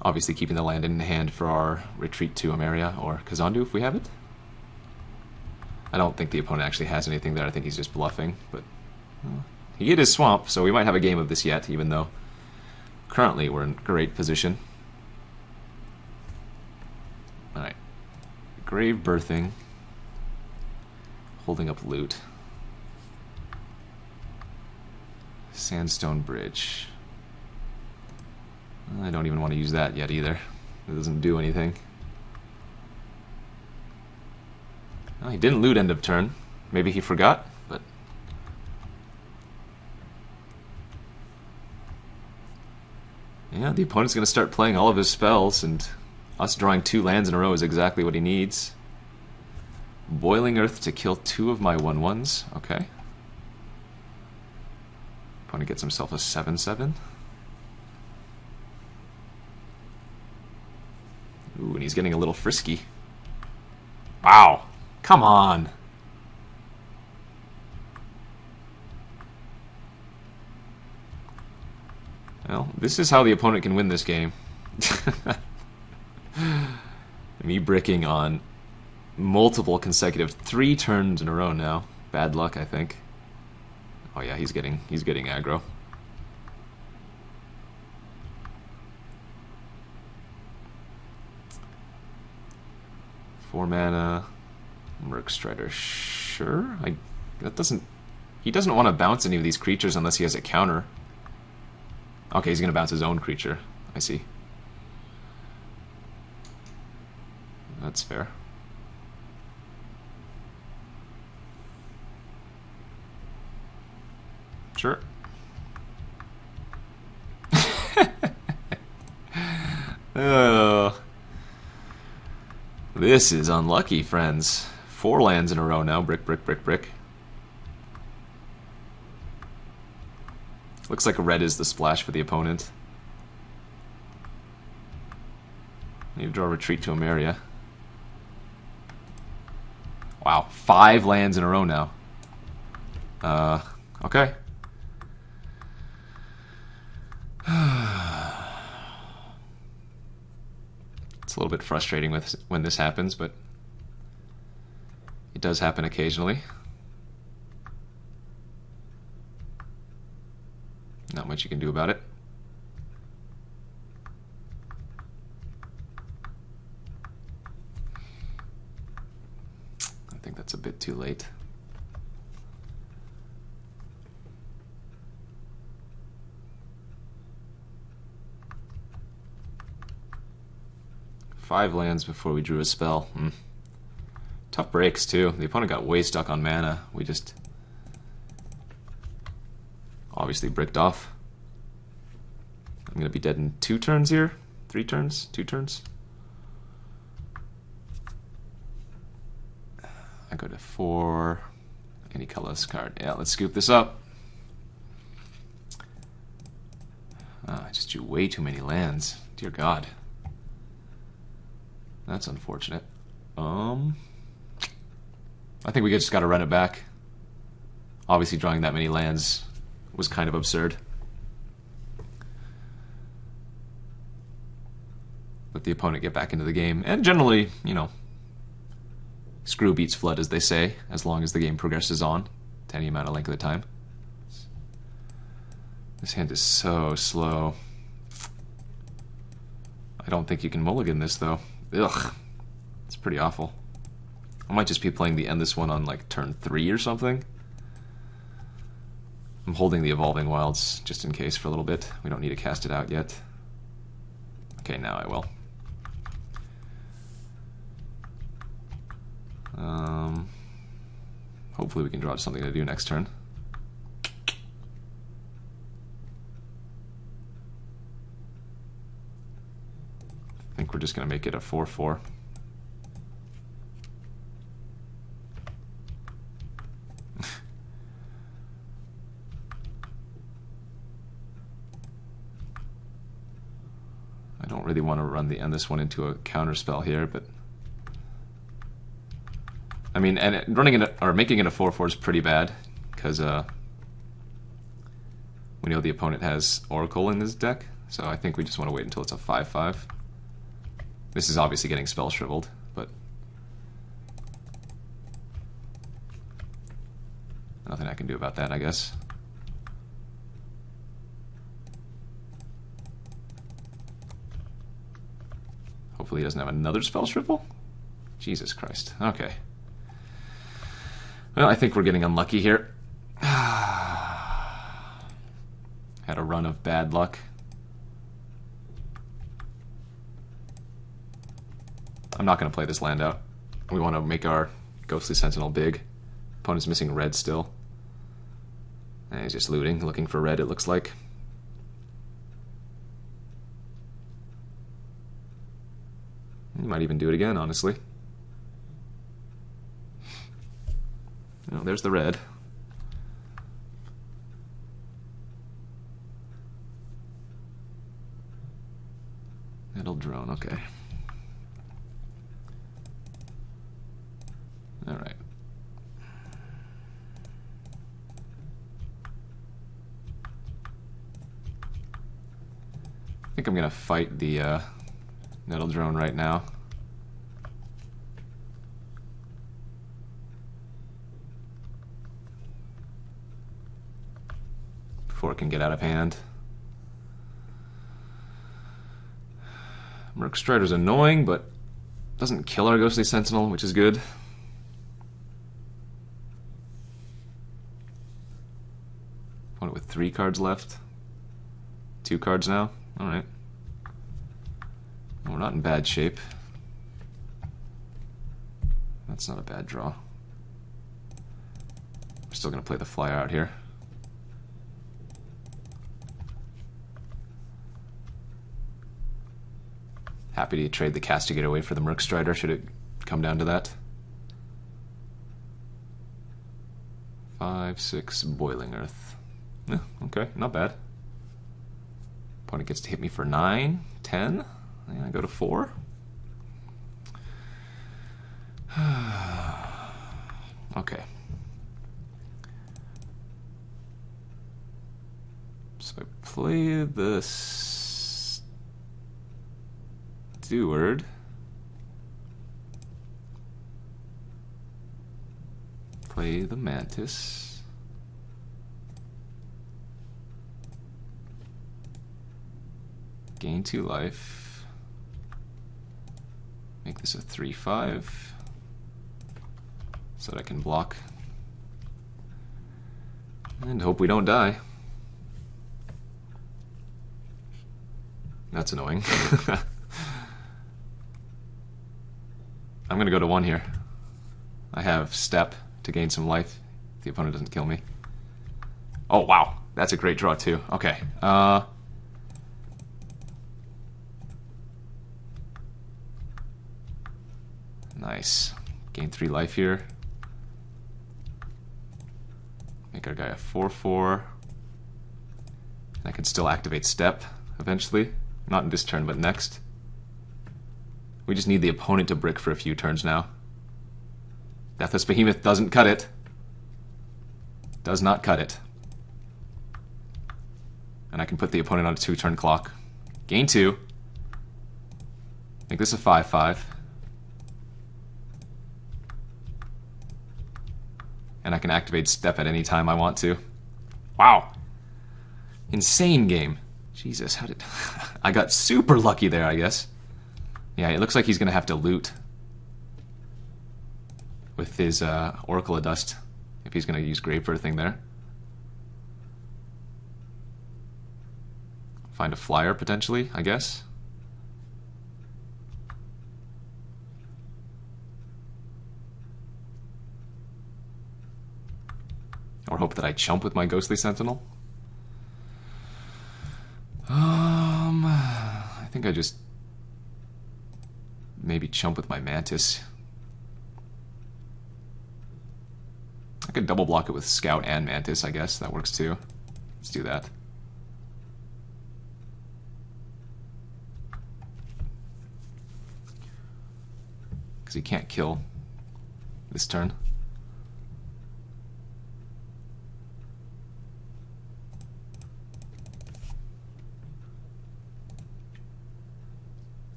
Obviously keeping the land in hand for our retreat to Emeria or Kazandu if we have it. I don't think the opponent actually has anything there. I think he's just bluffing, but he hit his swamp, so we might have a game of this yet, even though currently we're in great position. Alright. Grave Birthing. Holding up loot. Sandstone Bridge. I don't even want to use that yet either. It doesn't do anything. Well, he didn't loot end of turn. Maybe he forgot, but... Yeah, the opponent's going to start playing all of his spells, and us drawing 2 lands in a row is exactly what he needs. Boiling Earth to kill 2 of my 1/1s. Okay. Opponent gets himself a 7/7. Ooh, and he's getting a little frisky. Wow. Come on. Well, this is how the opponent can win this game. Me bricking on multiple consecutive 3 turns in a row now. Bad luck, I think. Oh yeah, he's getting aggro. Four mana, Merc Strider. Sure, he doesn't want to bounce any of these creatures unless he has a counter. Okay, he's gonna bounce his own creature. I see. That's fair. Sure. This is unlucky, friends. 4 lands in a row now. Brick, brick, brick, brick. Looks like a red is the splash for the opponent. You draw a retreat to Emeria. Wow, 5 lands in a row now. Okay. It's a little bit frustrating when this happens, but it does happen occasionally. Not much you can do about it. I think that's a bit too late. Five lands before we drew a spell. Tough breaks, too. The opponent got way stuck on mana. We just obviously bricked off. I'm going to be dead in 2 turns here. 3 turns? 2 turns? I go to 4. Any colorless card. Yeah, let's scoop this up. I just drew way too many lands. Dear God. That's unfortunate. I think we just got to run it back. Obviously, drawing that many lands was kind of absurd. Let the opponent get back into the game. And generally, you know, screw beats flood, as they say, as long as the game progresses on to any amount of length of the time. This hand is so slow. I don't think you can mulligan this, though. Ugh. It's pretty awful. I might just be playing the end this one on, like, turn 3 or something. I'm holding the Evolving Wilds just in case for a little bit. We don't need to cast it out yet. Okay, now I will. Hopefully we can draw something to do next turn. I think we're just going to make it a 4/4. I don't really want to run the end this one into a counter spell here, but I mean, and running it or making it a 4/4 is pretty bad because we know the opponent has Oracle in his deck, so I think we just want to wait until it's a 5/5. This is obviously getting spell shriveled, but nothing I can do about that, I guess. Hopefully he doesn't have another spell shrivel. Jesus Christ. Okay. Well, I think we're getting unlucky here. Had a run of bad luck. I'm not going to play this land out. We want to make our Ghostly Sentinel big. Opponent's missing red still. And he's just looting, looking for red, it looks like. You might even do it again, honestly. Oh, there's the red. Metal drone, okay. Alright. I think I'm gonna fight the metal drone right now. Before it can get out of hand. Merc Strider's annoying, but doesn't kill our Ghostly Sentinel, which is good. Opponent with 3 cards left. 2 cards now. Alright. Well, we're not in bad shape. That's not a bad draw. We're still going to play the flyer out here. Happy to trade the Castigator away for the Merc Strider, should it come down to that. 5, 6, Boiling Earth. Yeah, okay, not bad. Opponent gets to hit me for 9, 10. Yeah, I go to 4. Okay. So I play the Steward. Play the Mantis. Gain 2 life. Make this a 3/5 so that I can block. And hope we don't die. That's annoying. I'm gonna go to 1 here. I have Step to gain some life if the opponent doesn't kill me. Oh wow, that's a great draw too. Okay. Nice. Gain 3 life here. Make our guy a 4/4. I can still activate Step eventually. Not in this turn, but next. We just need the opponent to brick for a few turns now. Deathless Behemoth doesn't cut it. Does not cut it. And I can put the opponent on a 2-turn clock. Gain 2. Make this a 5/5. And I can activate Step at any time I want to. Wow. Insane game. Jesus, how did... I got super lucky there, I guess. Yeah, it looks like he's going to have to loot with his Oracle of Dust if he's going to use Grave Birthing there. Find a flyer, potentially, I guess. Or hope that I chump with my Ghostly Sentinel. I think I just maybe chump with my Mantis. I could double block it with Scout and Mantis, I guess. That works too. Let's do that. Because he can't kill this turn.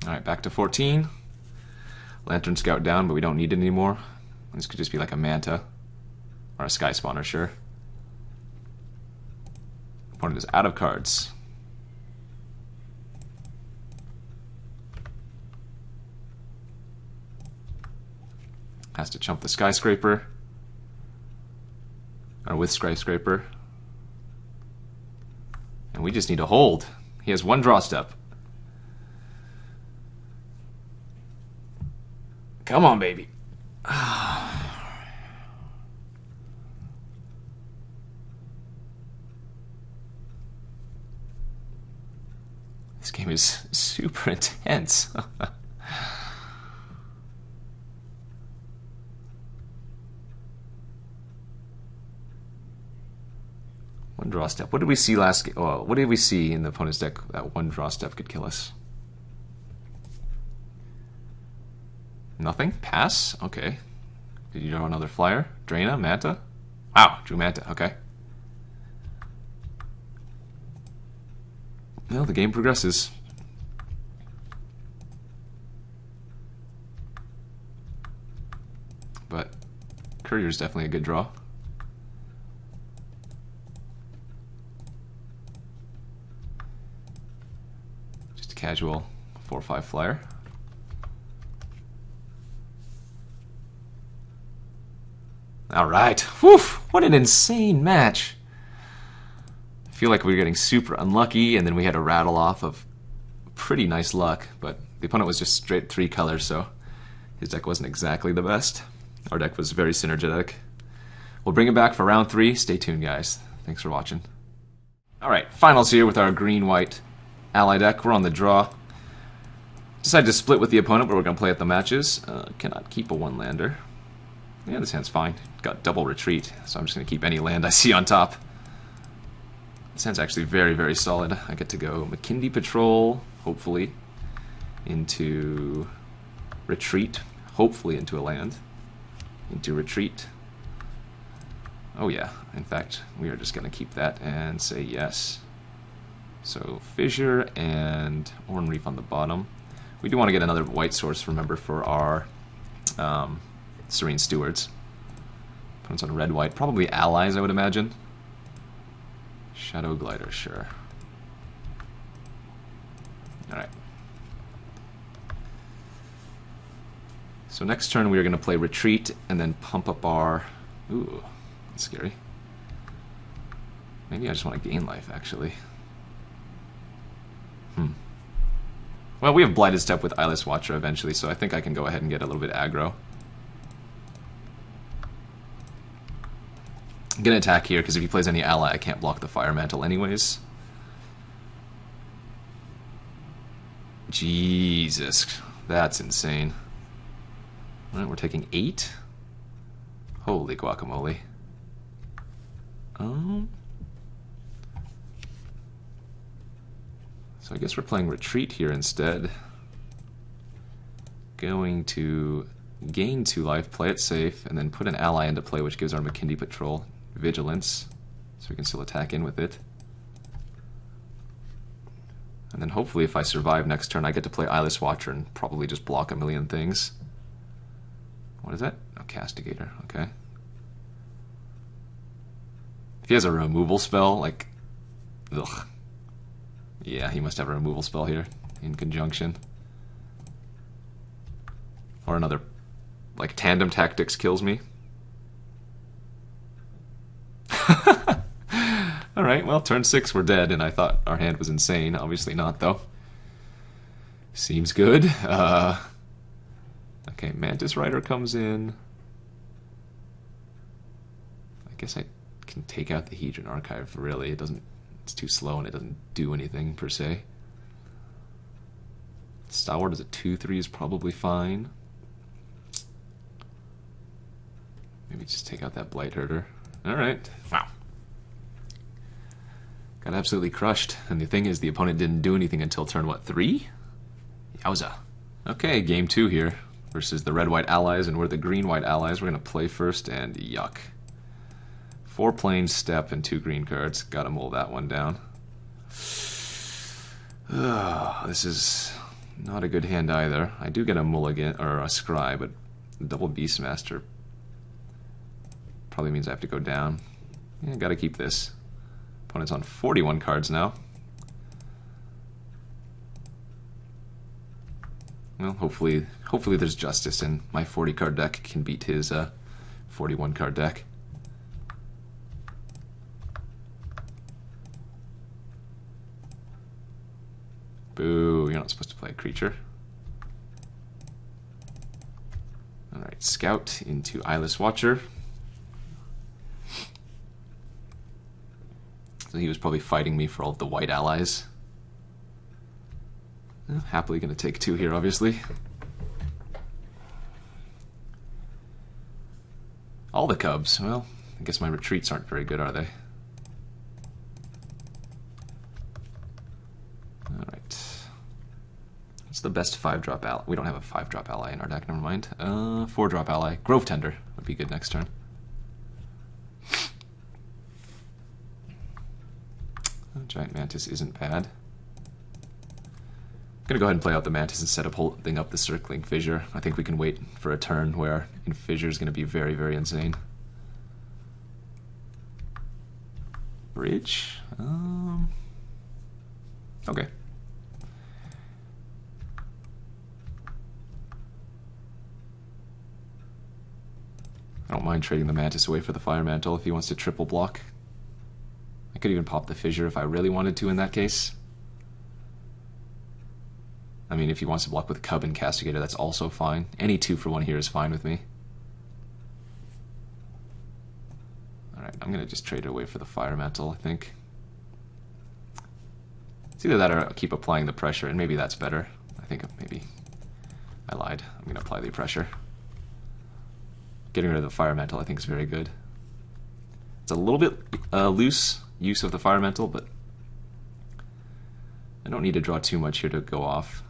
Alright, back to 14. Lantern Scout down, but we don't need it anymore. This could just be like a Manta. Or a Sky Spawner, sure. Opponent is out of cards. Has to chump the Skyscraper. Or with Skyscraper. And we just need to hold. He has 1 draw step. Come on, baby. This game is super intense. One draw step. What did we see last game? Oh, what did we see in the opponent's deck that one draw step could kill us? Nothing? Pass? Okay. Did you draw another flyer? Draina? Manta? Wow, drew Manta. Okay. Well, the game progresses. But Courier's definitely a good draw. Just a casual 4/5 flyer. Alright. Whew! What an insane match. I feel like we were getting super unlucky, and then we had a rattle off of pretty nice luck, but the opponent was just straight 3 colors, so his deck wasn't exactly the best. Our deck was very synergetic. We'll bring it back for round 3. Stay tuned, guys. Thanks for watching. Alright, finals here with our green-white ally deck. We're on the draw. Decided to split with the opponent, but we're going to play at the matches. Cannot keep a 1-lander. Yeah, this hand's fine. Got double retreat, so I'm just going to keep any land I see on top. This hand's actually very, very solid. I get to go Makindi Patrol, hopefully, into retreat, hopefully into a land, into retreat. Oh yeah, in fact, we are just going to keep that and say yes. So Fissure and Oran-Rief on the bottom. We do want to get another white source, remember, for our Serene Stewards. Opponents on red-white, probably allies, I would imagine. Shadow Glider, sure. Alright. So next turn we are going to play Retreat and then pump up our... Ooh, that's scary. Maybe I just want to gain life, actually. Well, we have Blighted Steppe with Eyeless Watcher eventually, so I think I can go ahead and get a little bit aggro. I'm going to attack here, because if he plays any ally, I can't block the Fire Mantle anyways. Jesus, that's insane. Alright, we're taking 8. Holy guacamole. So I guess we're playing Retreat here instead. Going to gain 2 life, play it safe, and then put an ally into play, which gives our Makindi Patrol Vigilance, so we can still attack in with it. And then hopefully if I survive next turn, I get to play Eyeless Watcher and probably just block a million things. What is that? Oh, Castigator, okay. If he has a removal spell, like... Ugh. Yeah, he must have a removal spell here, in conjunction. Or another, like, Tandem Tactics kills me. Alright, well, turn 6 we're dead, and I thought our hand was insane. Obviously not, though. Seems good. Okay, Mantis Rider comes in. I guess I can take out the Hedron Archive, really. It doesn't... It's too slow, and it doesn't do anything, per se. Stalwart as a 2/3 is probably fine. Maybe just take out that Blight Herder. Alright. Wow. Got absolutely crushed. And the thing is, the opponent didn't do anything until turn, what, 3? Yowza. Okay, game 2 here. Versus the red-white allies, and we're the green-white allies. We're going to play first, and yuck. 4 plain step and 2 green cards. Gotta mull that one down. This is not a good hand either. I do get a mulligan, or a scry, but double Beastmaster probably means I have to go down. Yeah, gotta keep this. Opponent's on 41 cards now. Well, hopefully there's justice, and my 40-card deck can beat his 41-card deck. Boo, you're not supposed to play a creature. Alright, Scout into Eyeless Watcher. So he was probably fighting me for all of the white allies. Happily going to take 2 here, obviously. All the Cubs. Well, I guess my retreats aren't very good, are they? Alright. What's the best 5-drop ally? We don't have a 5-drop ally in our deck, never mind. 4-drop ally. Grovetender would be good next turn. Giant Mantis isn't bad. I'm gonna go ahead and play out the Mantis instead of holding up the Encircling Fissure. I think we can wait for a turn where Fissure is gonna be very, very insane. Bridge? Okay. I don't mind trading the Mantis away for the Fire Mantle if he wants to triple block. I could even pop the Fissure if I really wanted to in that case. I mean, if he wants to block with Cub and Castigator, that's also fine. Any 2-for-1 here is fine with me. Alright, I'm going to just trade it away for the Fire Mantle, I think. It's either that or I'll keep applying the pressure, and maybe that's better. I think maybe I lied. I'm going to apply the pressure. Getting rid of the Fire Mantle I think is very good. It's a little bit loose use of the Fire Mantle, but I don't need to draw too much here to go off.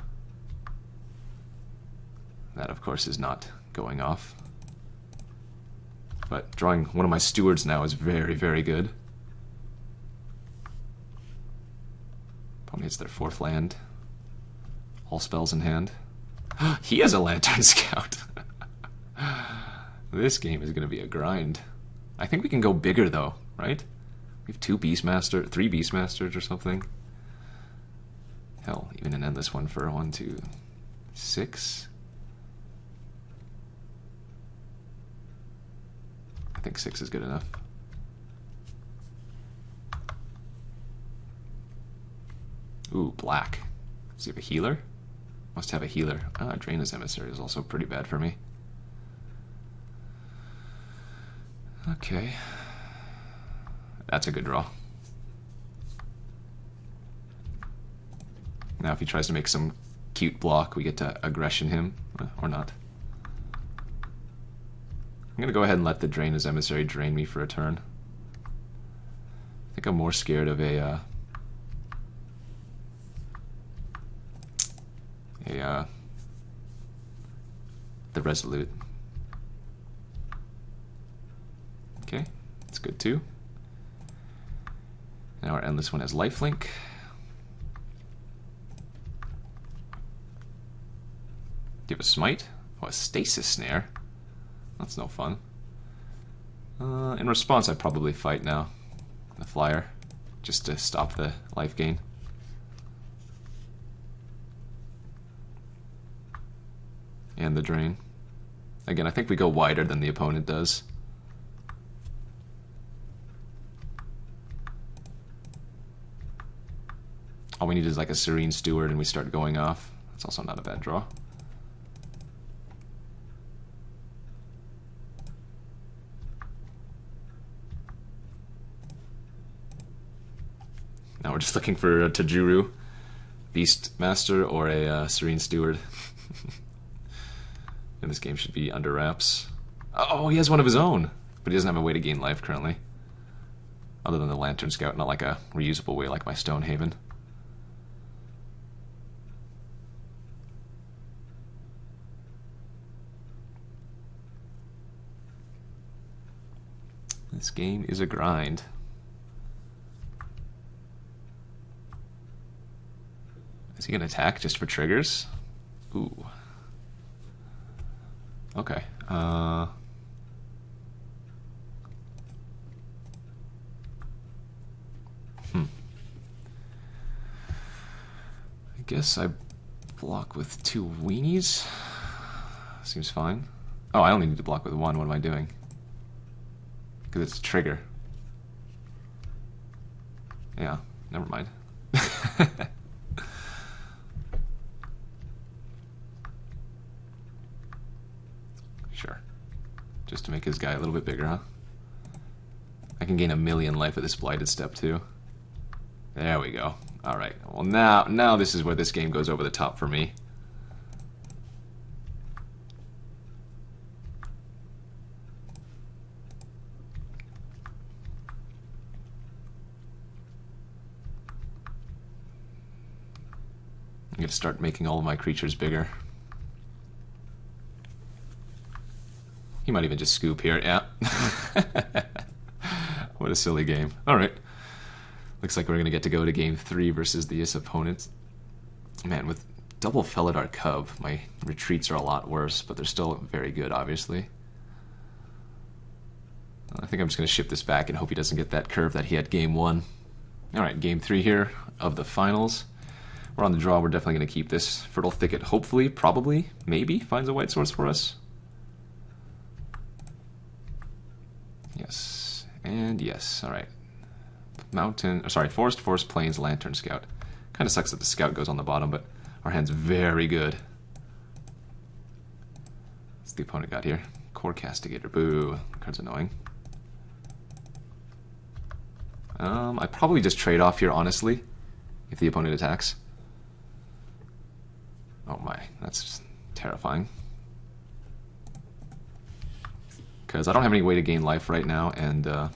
That, of course, is not going off. But drawing one of my stewards now is very, very good. Opponent hits their 4th land. All spells in hand. He has a Lantern Scout. This game is going to be a grind. I think we can go bigger, though, right? We have 3 Beastmasters or something. Hell, even an endless one for 1, 2, 6. I think 6 is good enough. Ooh, black. Does he have a healer? Must have a healer. Ah, Draina's Emissary is also pretty bad for me. Okay. That's a good draw. Now if he tries to make some cute block, we get to aggression him, or not. I'm going to go ahead and let the Draina's Emissary drain me for a turn. I think I'm more scared of the Resolute. Okay, that's good too. Now our Endless one has lifelink. Do you have a smite? Oh, a stasis snare. That's no fun. In response, I'd probably fight now. The flyer. Just to stop the life gain. And the drain. Again, I think we go wider than the opponent does. All we need is like a Serene Steward and we start going off. That's also not a bad draw. Now we're just looking for a Tajuru Beastmaster or a Serene Steward. And this game should be under wraps. Oh, he has one of his own, but he doesn't have a way to gain life currently. Other than the Lantern Scout, not like a reusable way like my Stonehaven. This game is a grind. Is he going to attack just for triggers? Ooh. Okay. I guess I block with 2 weenies. Seems fine. Oh, I only need to block with 1. What am I doing? Because it's a trigger. Yeah, never mind. Sure. Just to make his guy a little bit bigger, huh? I can gain 1,000,000 life with this Blighted Steppe too. There we go. Alright, well now this is where this game goes over the top for me. I'm going to start making all of my creatures bigger. He might even just scoop here, yeah. What a silly game. Alright. Looks like we're going to get to go to game 3 versus this opponent. Man, with double Felidar Cub, my retreats are a lot worse, but they're still very good, obviously. I think I'm just going to ship this back and hope he doesn't get that curve that he had game 1. Alright, game 3 here of the finals. We're on the draw, we're definitely going to keep this. Fertile Thicket, hopefully, probably, maybe, finds a white source for us. Yes, and yes, alright. Forest, Plains, Lantern Scout. Kind of sucks that the Scout goes on the bottom, but our hand's very good. What's the opponent got here? Kor Castigator, boo. Card's annoying. I probably just trade off here, honestly, if the opponent attacks. Oh my, that's terrifying. Because I don't have any way to gain life right now, and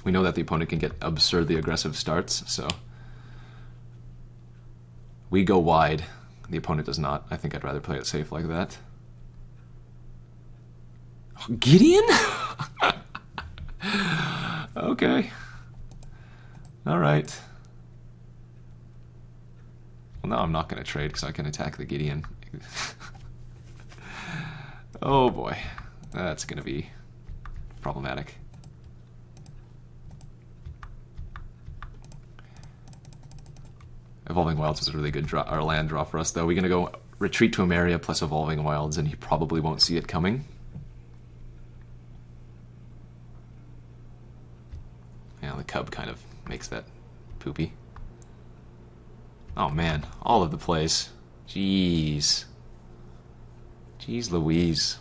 we know that the opponent can get absurdly aggressive starts, so we go wide. The opponent does not. I think I'd rather play it safe like that. Oh, Gideon? Okay. Alright. Well, now I'm not going to trade because I can attack the Gideon. Oh boy. That's going to be problematic. Evolving Wilds was a really good land draw for us, though. We're going to go retreat to Emeria plus Evolving Wilds, and he probably won't see it coming. Yeah, the Cub kind of makes that poopy. Oh man, all of the plays. Jeez. Jeez Louise.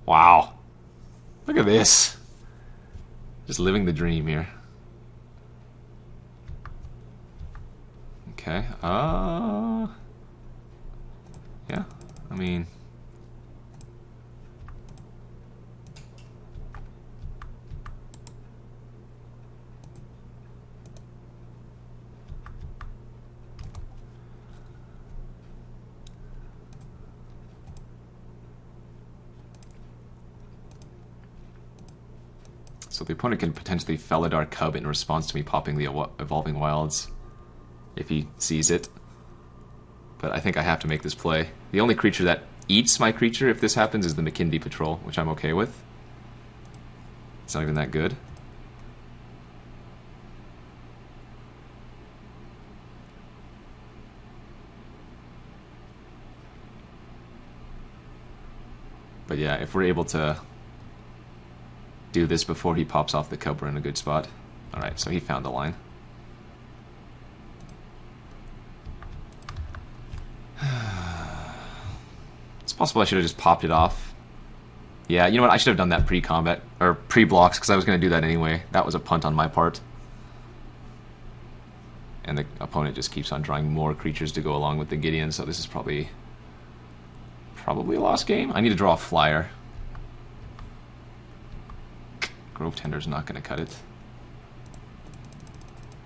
Wow. Look at this. Just living the dream here. Okay. Yeah, I mean, so the opponent can potentially Felidar Cub in response to me popping the Evolving Wilds if he sees it. But I think I have to make this play. The only creature that eats my creature if this happens is the Makindi Patrol, which I'm okay with. It's not even that good. But yeah, if we're able to do this before he pops off the Cub, we're in a good spot. Alright, so he found the line. It's possible I should have just popped it off. Yeah, you know what, I should have done that pre-combat, or pre-blocks, because I was going to do that anyway. That was a punt on my part. And the opponent just keeps on drawing more creatures to go along with the Gideon, so this is probably a lost game. I need to draw a flyer. Grovetender's not going to cut it.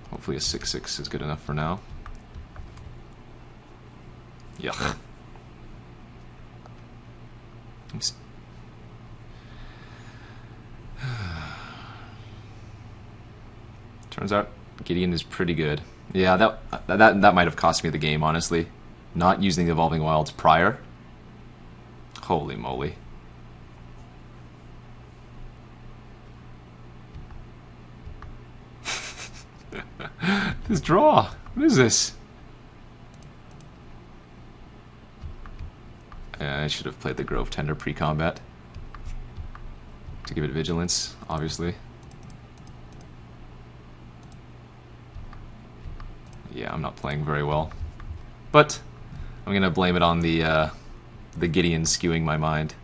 Hopefully a 6/6 is good enough for now. Yuck. Turns out Gideon is pretty good. Yeah, that might have cost me the game, honestly. Not using the Evolving Wilds prior. Holy moly. This draw. What is this? I should have played the Grovetender pre-combat to give it vigilance, obviously. Yeah, I'm not playing very well, but I'm gonna blame it on the Gideon skewing my mind.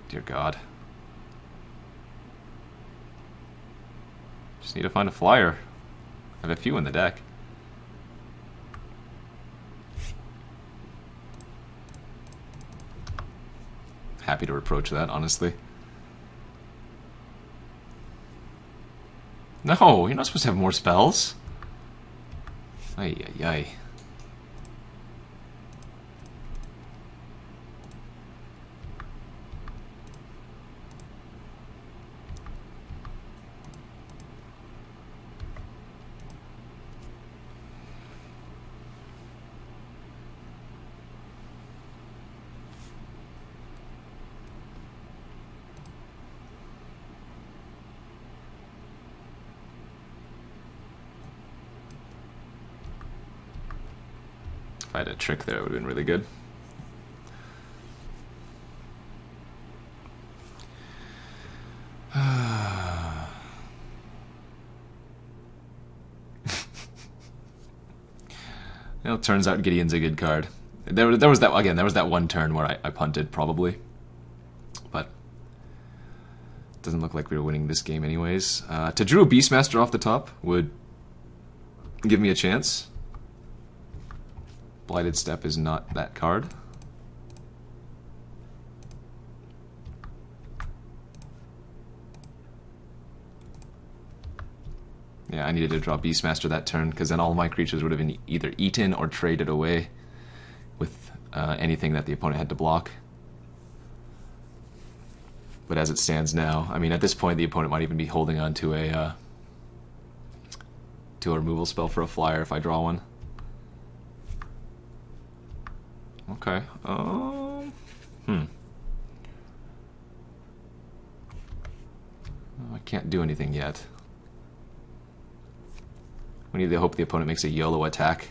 Dear God. Just need to find a flyer. I have a few in the deck. Happy to reproach that, honestly. No, you're not supposed to have more spells. Ay, ay, ay. If I had a trick there, it would have been really good. Well, it turns out Gideon's a good card. There was that one turn where I punted, probably. But it doesn't look like we were winning this game anyways. Tajuru Beastmaster off the top would give me a chance. Blighted Steppe is not that card. Yeah, I needed to draw Beastmaster that turn, because then all my creatures would have been either eaten or traded away with anything that the opponent had to block. But as it stands now, I mean, at this point, the opponent might even be holding on to a removal spell for a flyer if I draw one. Okay. I can't do anything yet. We need to hope the opponent makes a YOLO attack.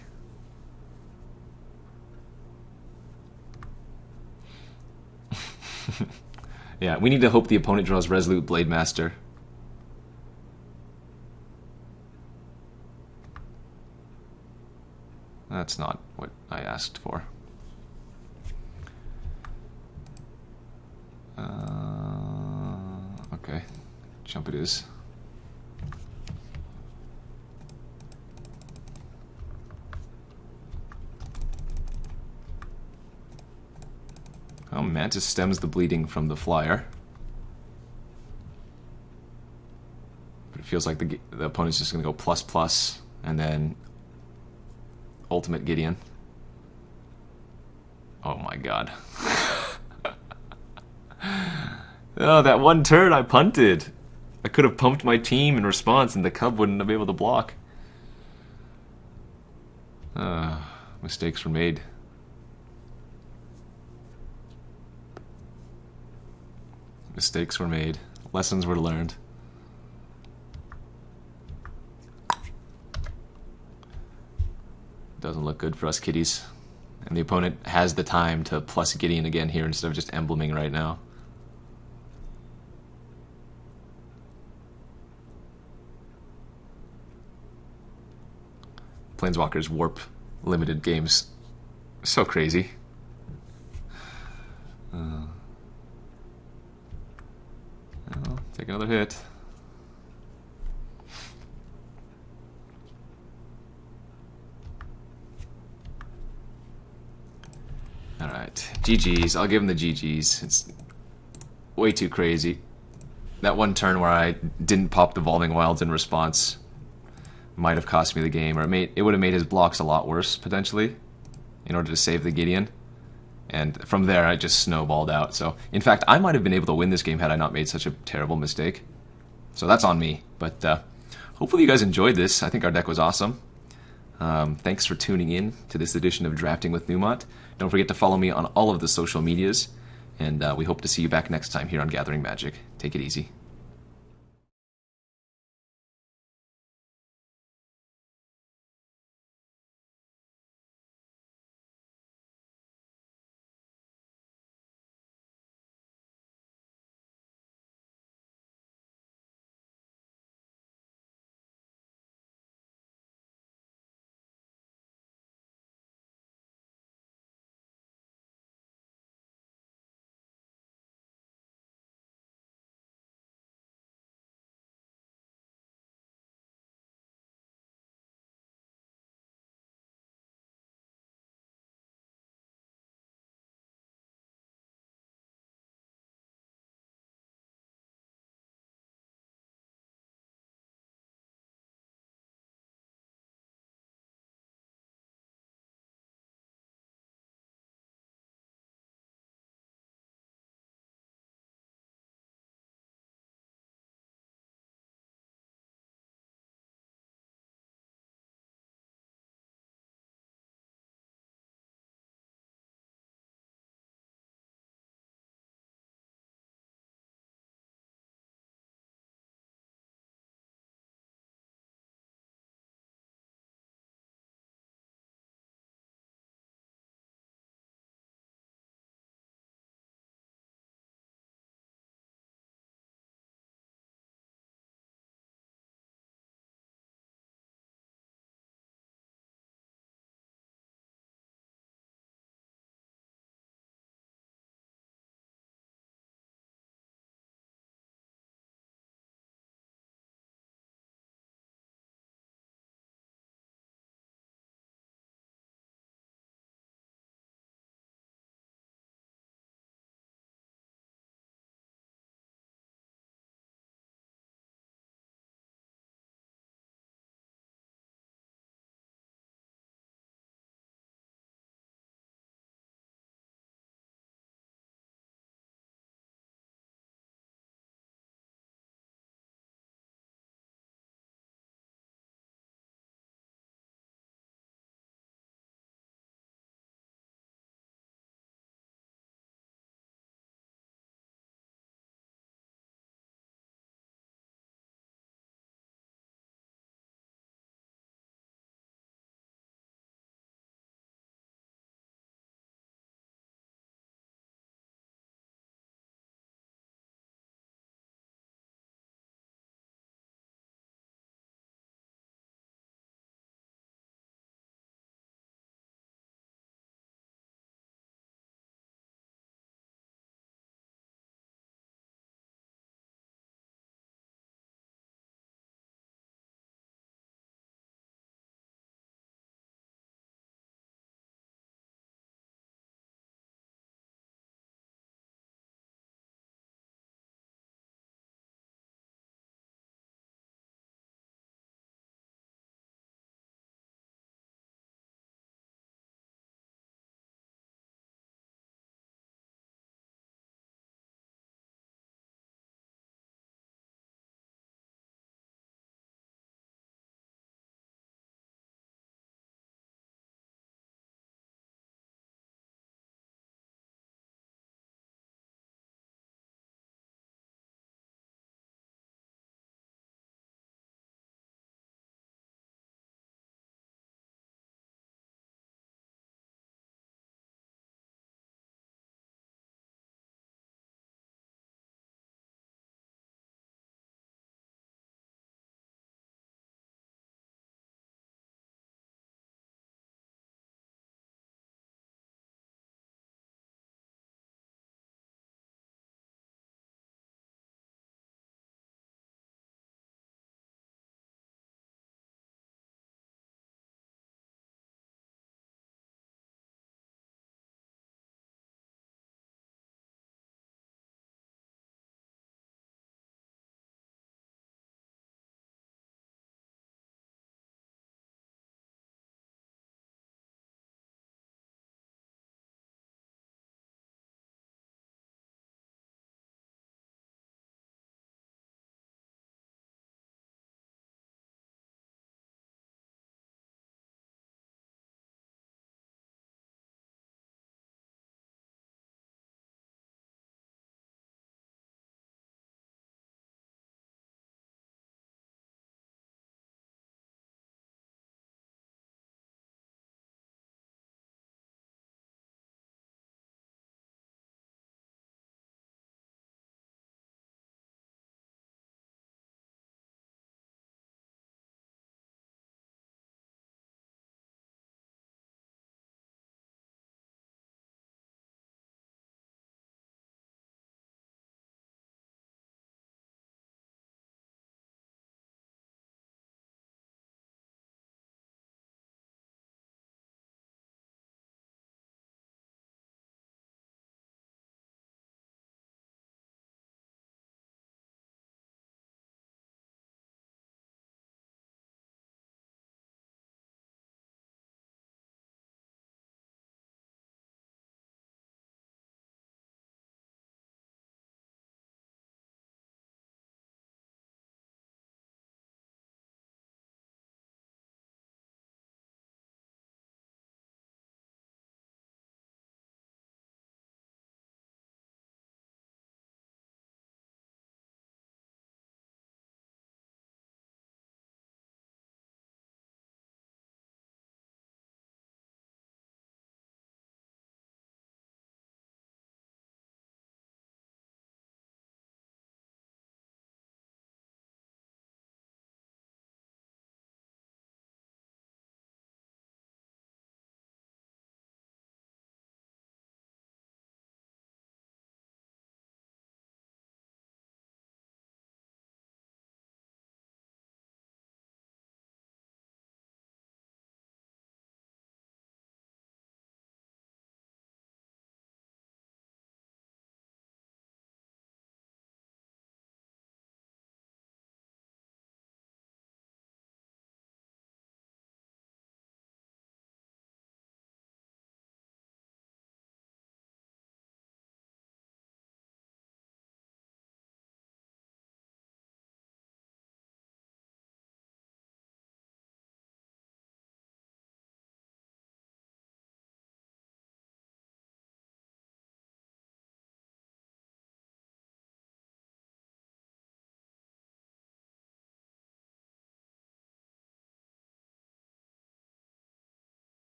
Yeah, we need to hope the opponent draws Resolute Blademaster. That's not what I asked for. Okay, jump it is. Oh, Mantis stems the bleeding from the flyer. But it feels like the opponent's just going to go ++, and then ultimate Gideon. Oh my god. Oh, that one turn I punted. I could have pumped my team in response and the Cub wouldn't have been able to block. Mistakes were made. Mistakes were made. Lessons were learned. Doesn't look good for us kitties. And the opponent has the time to plus Gideon again here instead of just embleming right now. Planeswalker's warp limited games. So crazy. Well, take another hit. Alright, GG's. I'll give him the GG's. It's way too crazy. That one turn where I didn't pop the Evolving Wilds in response might have cost me the game, or it would have made his blocks a lot worse, potentially, in order to save the Gideon. And from there, I just snowballed out. So, in fact, I might have been able to win this game had I not made such a terrible mistake. So that's on me. But hopefully you guys enjoyed this. I think our deck was awesome. Thanks for tuning in to this edition of Drafting with Numot. Don't forget to follow me on all of the social medias. And we hope to see you back next time here on Gathering Magic. Take it easy.